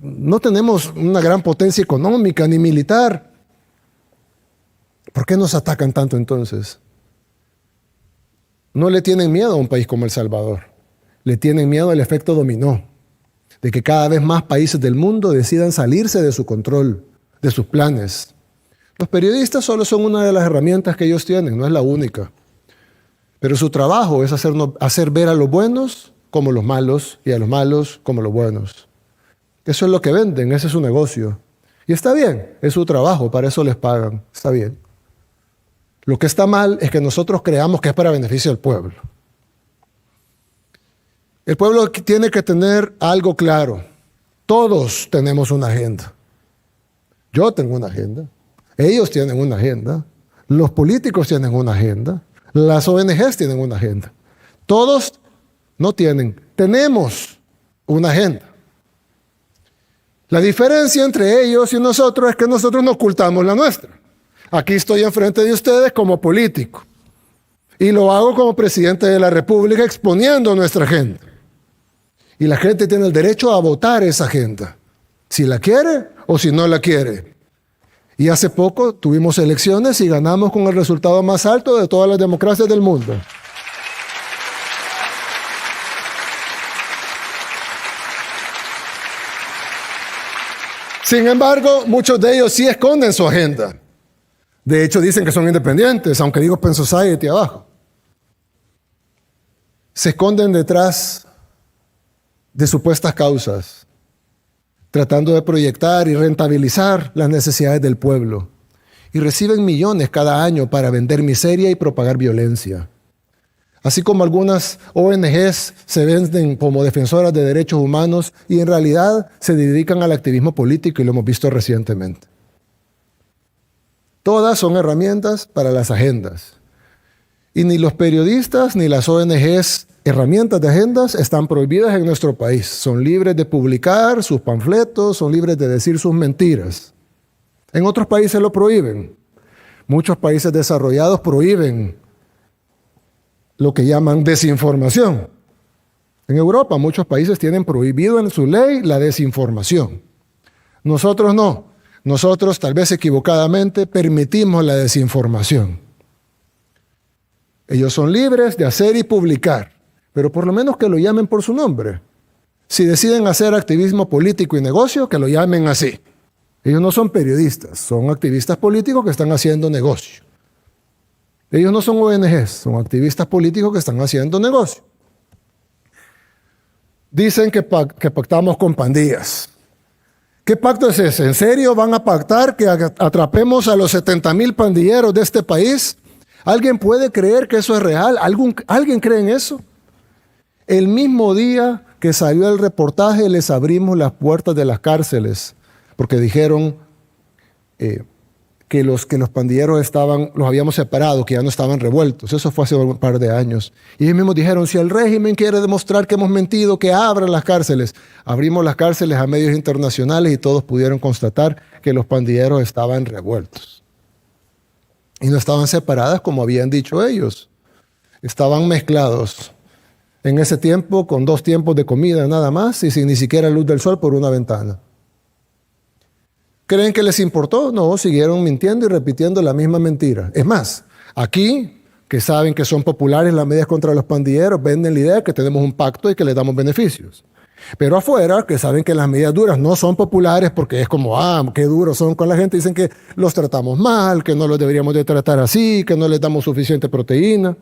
no tenemos una gran potencia económica ni militar. ¿Por qué nos atacan tanto entonces? No le tienen miedo a un país como El Salvador. Le tienen miedo al efecto dominó, de que cada vez más países del mundo decidan salirse de su control, de sus planes. Los periodistas solo son una de las herramientas que ellos tienen, no es la única. Pero su trabajo es hacer ver a los buenos como los malos y a los malos como los buenos. Eso es lo que venden, ese es su negocio. Y está bien, es su trabajo, para eso les pagan, está bien. Lo que está mal es que nosotros creamos que es para beneficio del pueblo. El pueblo tiene que tener algo claro. Todos tenemos una agenda. Yo tengo una agenda. Ellos tienen una agenda, los políticos tienen una agenda, las ONGs tienen una agenda. Todos no tienen, tenemos una agenda. La diferencia entre ellos y nosotros es que nosotros no ocultamos la nuestra. Aquí estoy enfrente de ustedes como político y lo hago como presidente de la República exponiendo nuestra agenda. Y la gente tiene el derecho a votar esa agenda, si la quiere o si no la quiere. Y hace poco tuvimos elecciones y ganamos con el resultado más alto de todas las democracias del mundo. Sin embargo, muchos de ellos sí esconden su agenda. De hecho, dicen que son independientes, aunque digo Penn Society abajo. Se esconden detrás de supuestas causas, tratando de proyectar y rentabilizar las necesidades del pueblo. Y reciben millones cada año para vender miseria y propagar violencia. Así como algunas ONGs se venden como defensoras de derechos humanos y en realidad se dedican al activismo político y lo hemos visto recientemente. Todas son herramientas para las agendas. Y ni los periodistas ni las ONGs, herramientas de agendas, están prohibidas en nuestro país. Son libres de publicar sus panfletos, son libres de decir sus mentiras. En otros países lo prohíben. Muchos países desarrollados prohíben lo que llaman desinformación. En Europa muchos países tienen prohibido en su ley la desinformación. Nosotros no. Nosotros, tal vez equivocadamente, permitimos la desinformación. Ellos son libres de hacer y publicar, pero por lo menos que lo llamen por su nombre. Si deciden hacer activismo político y negocio, que lo llamen así. Ellos no son periodistas, son activistas políticos que están haciendo negocio. Ellos no son ONGs, son activistas políticos que están haciendo negocio. Dicen que pactamos con pandillas. ¿Qué pacto es ese? ¿En serio van a pactar que atrapemos a los 70,000 pandilleros de este país? ¿Alguien puede creer que eso es real? ¿Alguien cree en eso? El mismo día que salió el reportaje les abrimos las puertas de las cárceles porque dijeron que los pandilleros los habíamos separado, que ya no estaban revueltos. Eso fue hace un par de años. Y ellos mismos dijeron, si el régimen quiere demostrar que hemos mentido, que abran las cárceles. Abrimos las cárceles a medios internacionales y todos pudieron constatar que los pandilleros estaban revueltos. Y no estaban separadas como habían dicho ellos. Estaban mezclados en ese tiempo con 2 tiempos de comida nada más y sin ni siquiera luz del sol por una ventana. ¿Creen que les importó? No, siguieron mintiendo y repitiendo la misma mentira. Es más, aquí, que saben que son populares las medidas contra los pandilleros, venden la idea de que tenemos un pacto y que les damos beneficios. Pero afuera, que saben que las medidas duras no son populares porque es como, qué duros son con la gente, dicen que los tratamos mal, que no los deberíamos de tratar así, que no les damos suficiente proteína.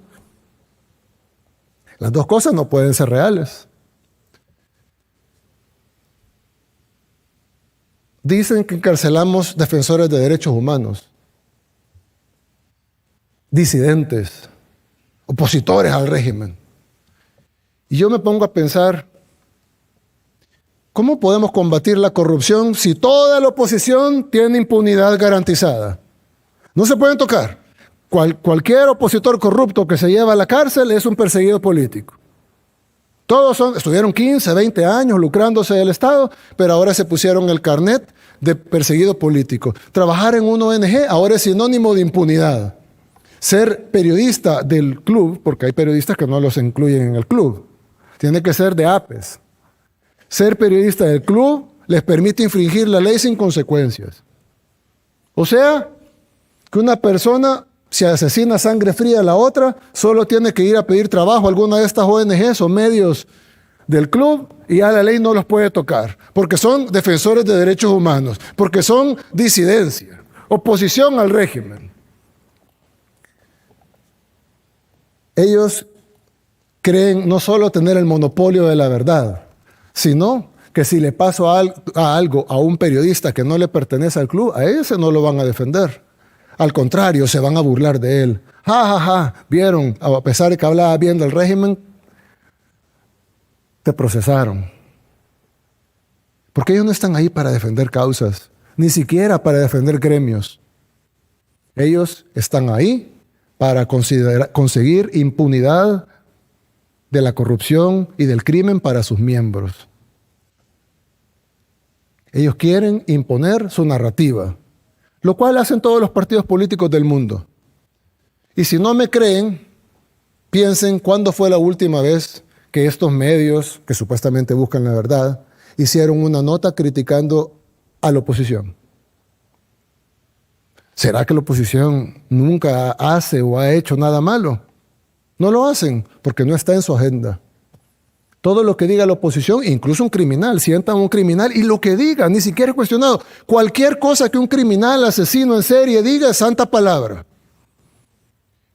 Las dos cosas no pueden ser reales. Dicen que encarcelamos defensores de derechos humanos, disidentes, opositores al régimen. Y yo me pongo a pensar, ¿cómo podemos combatir la corrupción si toda la oposición tiene impunidad garantizada? No se pueden tocar. Cualquier opositor corrupto que se lleva a la cárcel es un perseguido político. Todos estuvieron 15, 20 años lucrándose del Estado, pero ahora se pusieron el carnet de perseguido político. Trabajar en una ONG ahora es sinónimo de impunidad. Ser periodista del club, porque hay periodistas que no los incluyen en el club, tiene que ser de APES. Ser periodista del club les permite infringir la ley sin consecuencias. O sea, que una persona, si asesina a sangre fría a la otra, solo tiene que ir a pedir trabajo a alguna de estas ONGs o medios del club y ya la ley no los puede tocar, porque son defensores de derechos humanos, porque son disidencia, oposición al régimen. Ellos creen no solo tener el monopolio de la verdad, sino que si le paso algo a un periodista que no le pertenece al club, a ese no lo van a defender. Al contrario, se van a burlar de él. ¿Vieron? A pesar de que hablaba bien del régimen, te procesaron. Porque ellos no están ahí para defender causas, ni siquiera para defender gremios. Ellos están ahí para conseguir impunidad de la corrupción y del crimen para sus miembros. Ellos quieren imponer su narrativa, lo cual hacen todos los partidos políticos del mundo. Y si no me creen, piensen cuándo fue la última vez que estos medios, que supuestamente buscan la verdad, hicieron una nota criticando a la oposición. ¿Será que la oposición nunca hace o ha hecho nada malo? No lo hacen porque no está en su agenda. Todo lo que diga la oposición, incluso un criminal, sientan a un criminal y lo que diga, ni siquiera es cuestionado. Cualquier cosa que un criminal, asesino en serie diga es santa palabra.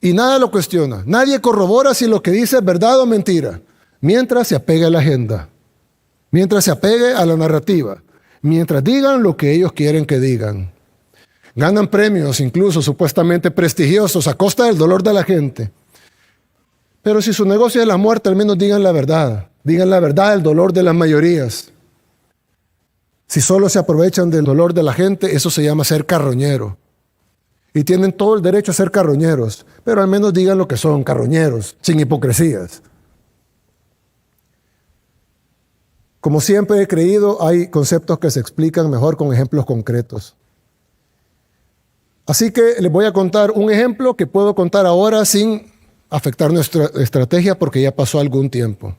Y nada lo cuestiona. Nadie corrobora si lo que dice es verdad o mentira. Mientras se apegue a la agenda. Mientras se apegue a la narrativa. Mientras digan lo que ellos quieren que digan. Ganan premios, incluso supuestamente prestigiosos, a costa del dolor de la gente. Pero si su negocio es la muerte, al menos digan la verdad. Digan la verdad del dolor de las mayorías. Si solo se aprovechan del dolor de la gente, eso se llama ser carroñero. Y tienen todo el derecho a ser carroñeros, pero al menos digan lo que son, carroñeros, sin hipocresías. Como siempre he creído, hay conceptos que se explican mejor con ejemplos concretos. Así que les voy a contar un ejemplo que puedo contar ahora sin afectar nuestra estrategia porque ya pasó algún tiempo.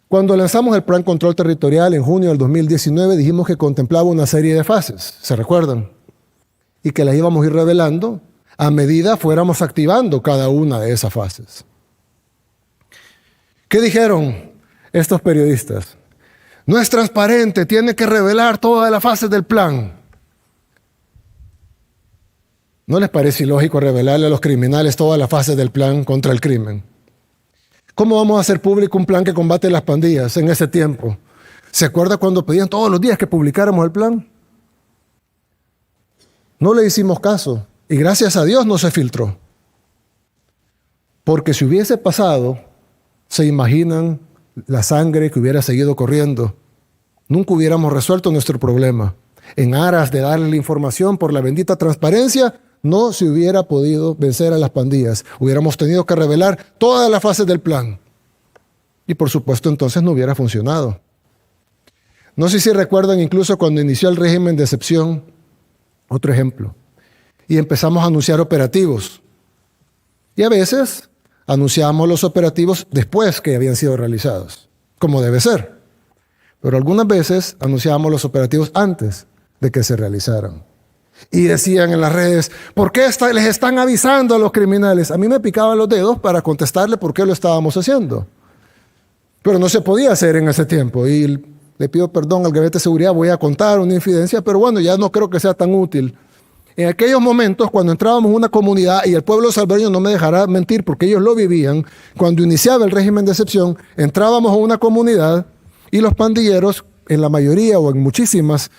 Cuando lanzamos el Plan Control Territorial en junio del 2019, dijimos que contemplaba una serie de fases, ¿se recuerdan? Y que las íbamos a ir revelando a medida fuéramos activando cada una de esas fases. ¿Qué dijeron estos periodistas? No es transparente, tiene que revelar todas las fases del plan. ¿No les parece ilógico revelarle a los criminales todas las fases del plan contra el crimen? ¿Cómo vamos a hacer público un plan que combate las pandillas en ese tiempo? ¿Se acuerda cuando pedían todos los días que publicáramos el plan? No le hicimos caso y gracias a Dios no se filtró. Porque si hubiese pasado, se imaginan la sangre que hubiera seguido corriendo. Nunca hubiéramos resuelto nuestro problema. En aras de darle la información por la bendita transparencia, no se hubiera podido vencer a las pandillas. Hubiéramos tenido que revelar todas las fases del plan. Y por supuesto entonces no hubiera funcionado. No sé si recuerdan incluso cuando inició el régimen de excepción, otro ejemplo, y empezamos a anunciar operativos. Y a veces anunciábamos los operativos después que habían sido realizados, como debe ser. Pero algunas veces anunciábamos los operativos antes de que se realizaran. Y decían en las redes, ¿por qué les están avisando a los criminales? A mí me picaban los dedos para contestarle por qué lo estábamos haciendo. Pero no se podía hacer en ese tiempo. Y le pido perdón al Gabinete de Seguridad, voy a contar una infidencia, pero bueno, ya no creo que sea tan útil. En aquellos momentos, cuando entrábamos en una comunidad, y el pueblo salvadoreño no me dejará mentir porque ellos lo vivían, cuando iniciaba el régimen de excepción, entrábamos a una comunidad y los pandilleros, en la mayoría o en muchísimas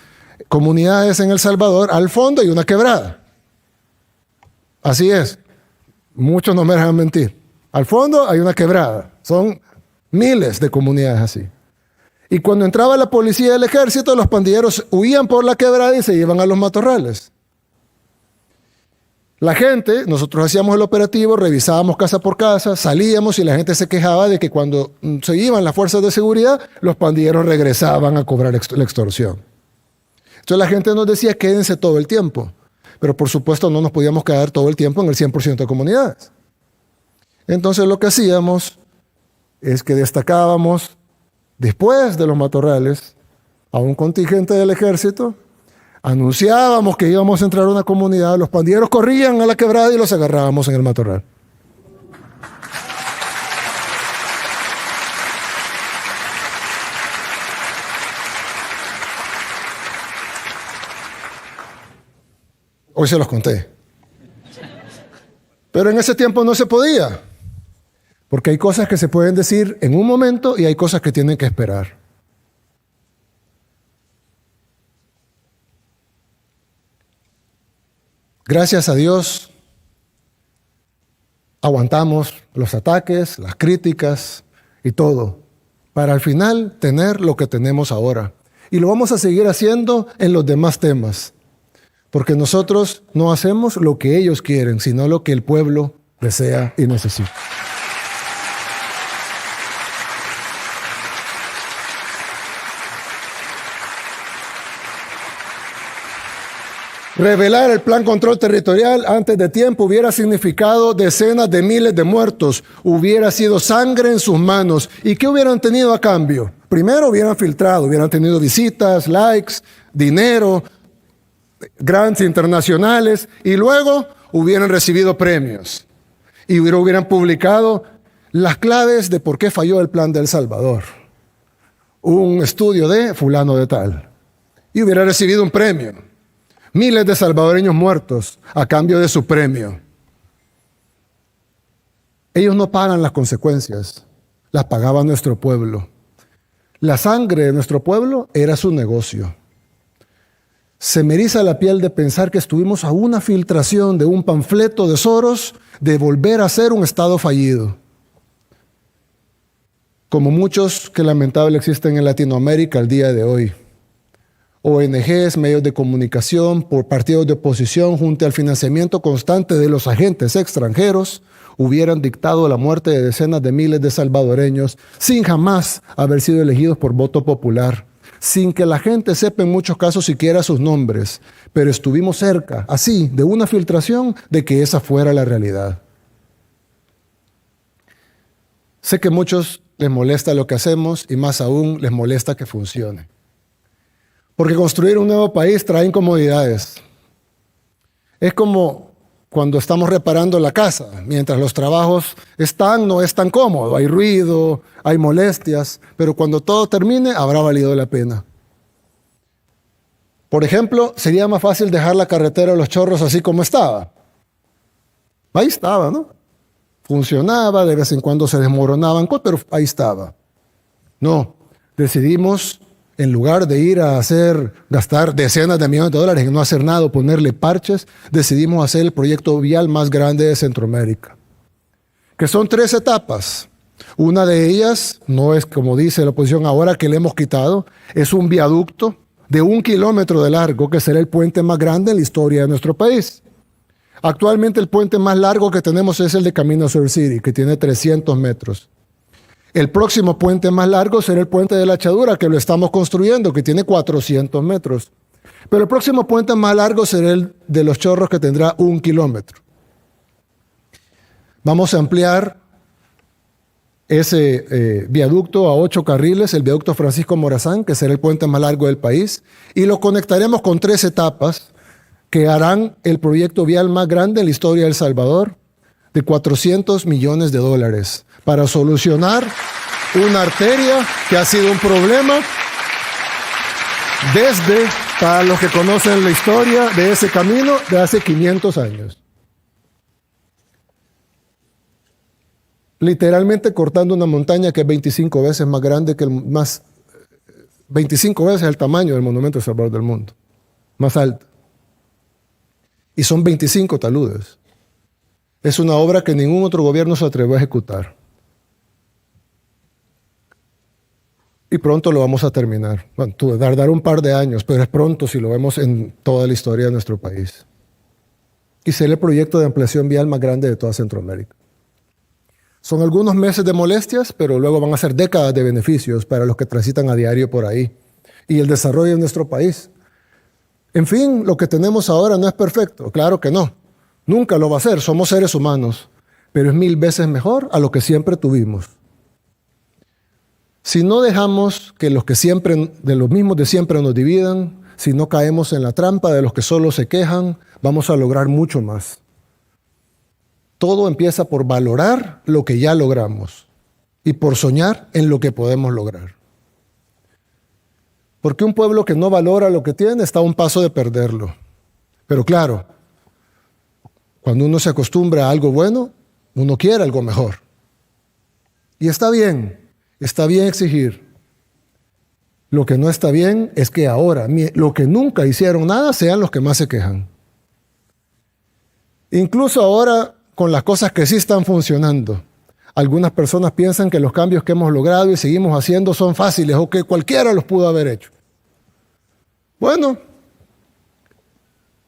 comunidades en El Salvador, al fondo hay una quebrada. Así es. Muchos no me dejan mentir. Al fondo hay una quebrada. Son miles de comunidades así. Y cuando entraba la policía y el ejército, los pandilleros huían por la quebrada y se iban a los matorrales. La gente, nosotros hacíamos el operativo, revisábamos casa por casa, salíamos y la gente se quejaba de que cuando se iban las fuerzas de seguridad, los pandilleros regresaban a cobrar la extorsión. Entonces la gente nos decía, quédense todo el tiempo. Pero por supuesto no nos podíamos quedar todo el tiempo en el 100% de comunidades. Entonces lo que hacíamos es que destacábamos después de los matorrales a un contingente del ejército, anunciábamos que íbamos a entrar a una comunidad, los pandilleros corrían a la quebrada y los agarrábamos en el matorral. Hoy se los conté. Pero en ese tiempo no se podía, porque hay cosas que se pueden decir en un momento y hay cosas que tienen que esperar. Gracias a Dios, aguantamos los ataques, las críticas y todo, para al final tener lo que tenemos ahora. Y lo vamos a seguir haciendo en los demás temas, porque nosotros no hacemos lo que ellos quieren, sino lo que el pueblo desea y necesita. Revelar el plan control territorial antes de tiempo hubiera significado decenas de miles de muertos, hubiera sido sangre en sus manos. ¿Y qué hubieran tenido a cambio? Primero hubieran filtrado, hubieran tenido visitas, likes, dinero, grants internacionales y luego hubieran recibido premios. Y hubieran publicado las claves de por qué falló el plan de El Salvador. Un estudio de fulano de tal. Y hubiera recibido un premio. Miles de salvadoreños muertos a cambio de su premio. Ellos no pagan las consecuencias, las pagaba nuestro pueblo. La sangre de nuestro pueblo era su negocio. Se me eriza la piel de pensar que estuvimos a una filtración de un panfleto de Soros de volver a ser un Estado fallido. Como muchos que lamentable existen en Latinoamérica al día de hoy. ONGs, medios de comunicación, por partidos de oposición, junto al financiamiento constante de los agentes extranjeros, hubieran dictado la muerte de decenas de miles de salvadoreños sin jamás haber sido elegidos por voto popular, sin que la gente sepa en muchos casos siquiera sus nombres, pero estuvimos cerca, así, de una filtración de que esa fuera la realidad. Sé que a muchos les molesta lo que hacemos y más aún les molesta que funcione. Porque construir un nuevo país trae incomodidades. Es como cuando estamos reparando la casa. Mientras los trabajos no es tan cómodo, hay ruido, hay molestias, pero cuando todo termine habrá valido la pena. Por ejemplo, sería más fácil dejar la carretera de Los Chorros así como estaba. Ahí estaba, ¿no? Funcionaba, de vez en cuando se desmoronaban, pero ahí estaba. No, decidimos, en lugar de ir a gastar decenas de millones de dólares en no hacer nada o ponerle parches, decidimos hacer el proyecto vial más grande de Centroamérica, que son 3 etapas. Una de ellas, no es como dice la oposición ahora que le hemos quitado, es un viaducto de 1 kilómetro de largo, que será el puente más grande en la historia de nuestro país. Actualmente el puente más largo que tenemos es el de Camino Sur City, que tiene 300 metros. El próximo puente más largo será el puente de la Echadura, que lo estamos construyendo, que tiene 400 metros. Pero el próximo puente más largo será el de Los Chorros, que tendrá 1 kilómetro. Vamos a ampliar ese viaducto a 8 carriles, el viaducto Francisco Morazán, que será el puente más largo del país, y lo conectaremos con 3 etapas que harán el proyecto vial más grande en la historia de El Salvador, de 400 millones de dólares, para solucionar una arteria que ha sido un problema para los que conocen la historia de ese camino, de hace 500 años. Literalmente cortando una montaña que es 25 veces más grande que 25 veces el tamaño del monumento del Salvador del mundo, más alto. Y son 25 taludes. Es una obra que ningún otro gobierno se atrevió a ejecutar. Y pronto lo vamos a terminar. Bueno, tardar un par de años, pero es pronto si lo vemos en toda la historia de nuestro país. Y será el proyecto de ampliación vial más grande de toda Centroamérica. Son algunos meses de molestias, pero luego van a ser décadas de beneficios para los que transitan a diario por ahí. Y el desarrollo de nuestro país. En fin, lo que tenemos ahora no es perfecto, claro que no. Nunca lo va a ser, somos seres humanos, pero es 1000 veces mejor a lo que siempre tuvimos. Si no dejamos que de los mismos de siempre nos dividan, si no caemos en la trampa de los que solo se quejan, vamos a lograr mucho más. Todo empieza por valorar lo que ya logramos y por soñar en lo que podemos lograr. Porque un pueblo que no valora lo que tiene está a un paso de perderlo. Pero claro, cuando uno se acostumbra a algo bueno, uno quiere algo mejor. Y está bien exigir. Lo que no está bien es que ahora, los que nunca hicieron nada, sean los que más se quejan. Incluso ahora, con las cosas que sí están funcionando, algunas personas piensan que los cambios que hemos logrado y seguimos haciendo son fáciles o que cualquiera los pudo haber hecho. Bueno,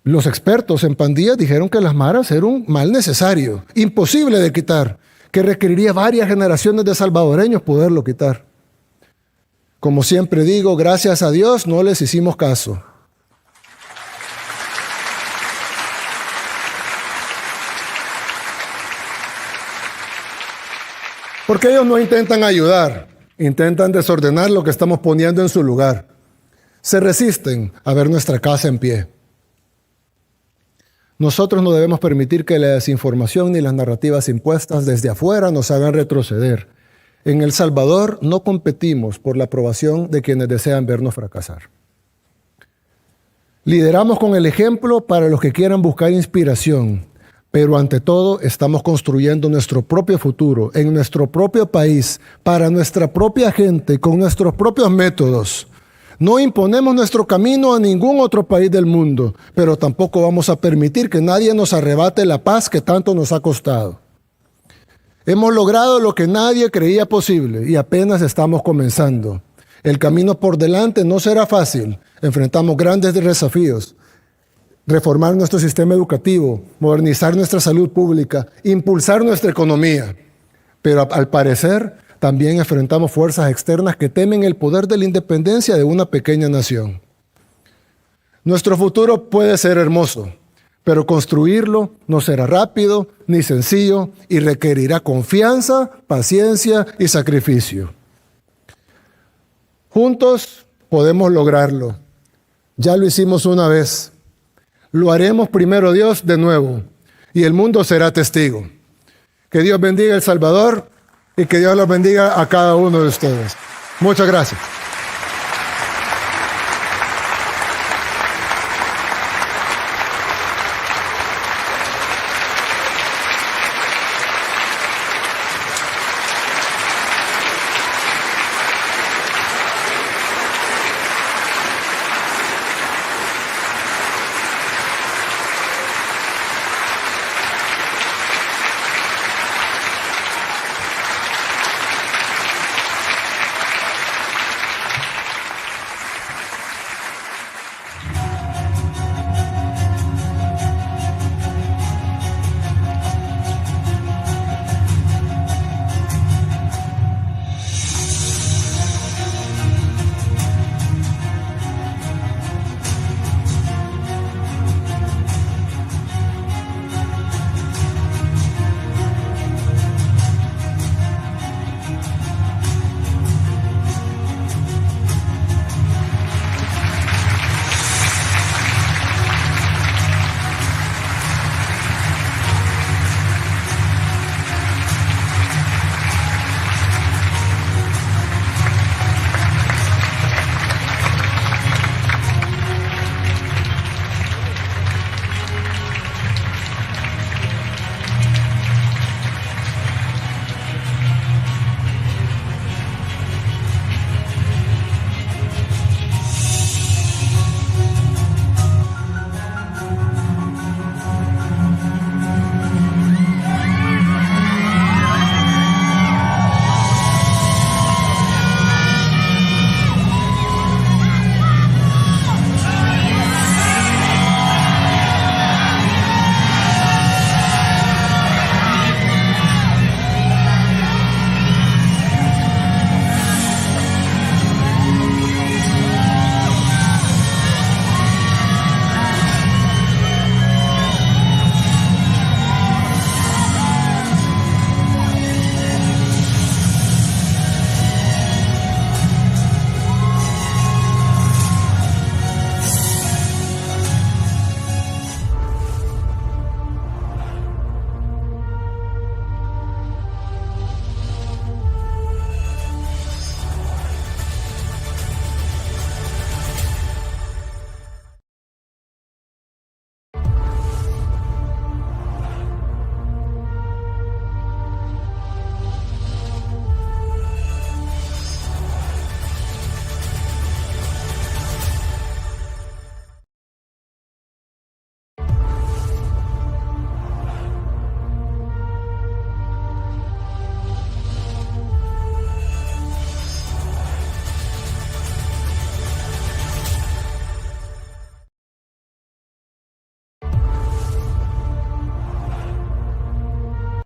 los expertos en pandillas dijeron que las maras eran un mal necesario, imposible de quitar, que requeriría varias generaciones de salvadoreños poderlo quitar. Como siempre digo, gracias a Dios no les hicimos caso. Porque ellos no intentan ayudar, intentan desordenar lo que estamos poniendo en su lugar. Se resisten a ver nuestra casa en pie. Nosotros no debemos permitir que la desinformación ni las narrativas impuestas desde afuera nos hagan retroceder. En El Salvador no competimos por la aprobación de quienes desean vernos fracasar. Lideramos con el ejemplo para los que quieran buscar inspiración, pero ante todo estamos construyendo nuestro propio futuro, en nuestro propio país, para nuestra propia gente, con nuestros propios métodos. No imponemos nuestro camino a ningún otro país del mundo, pero tampoco vamos a permitir que nadie nos arrebate la paz que tanto nos ha costado. Hemos logrado lo que nadie creía posible y apenas estamos comenzando. El camino por delante no será fácil. Enfrentamos grandes desafíos. Reformar nuestro sistema educativo, modernizar nuestra salud pública, impulsar nuestra economía. Pero al parecer también enfrentamos fuerzas externas que temen el poder de la independencia de una pequeña nación. Nuestro futuro puede ser hermoso, pero construirlo no será rápido ni sencillo y requerirá confianza, paciencia y sacrificio. Juntos podemos lograrlo. Ya lo hicimos una vez. Lo haremos primero Dios de nuevo. y el mundo será testigo. Que Dios bendiga a El Salvador y que Dios los bendiga a cada uno de ustedes. Muchas gracias.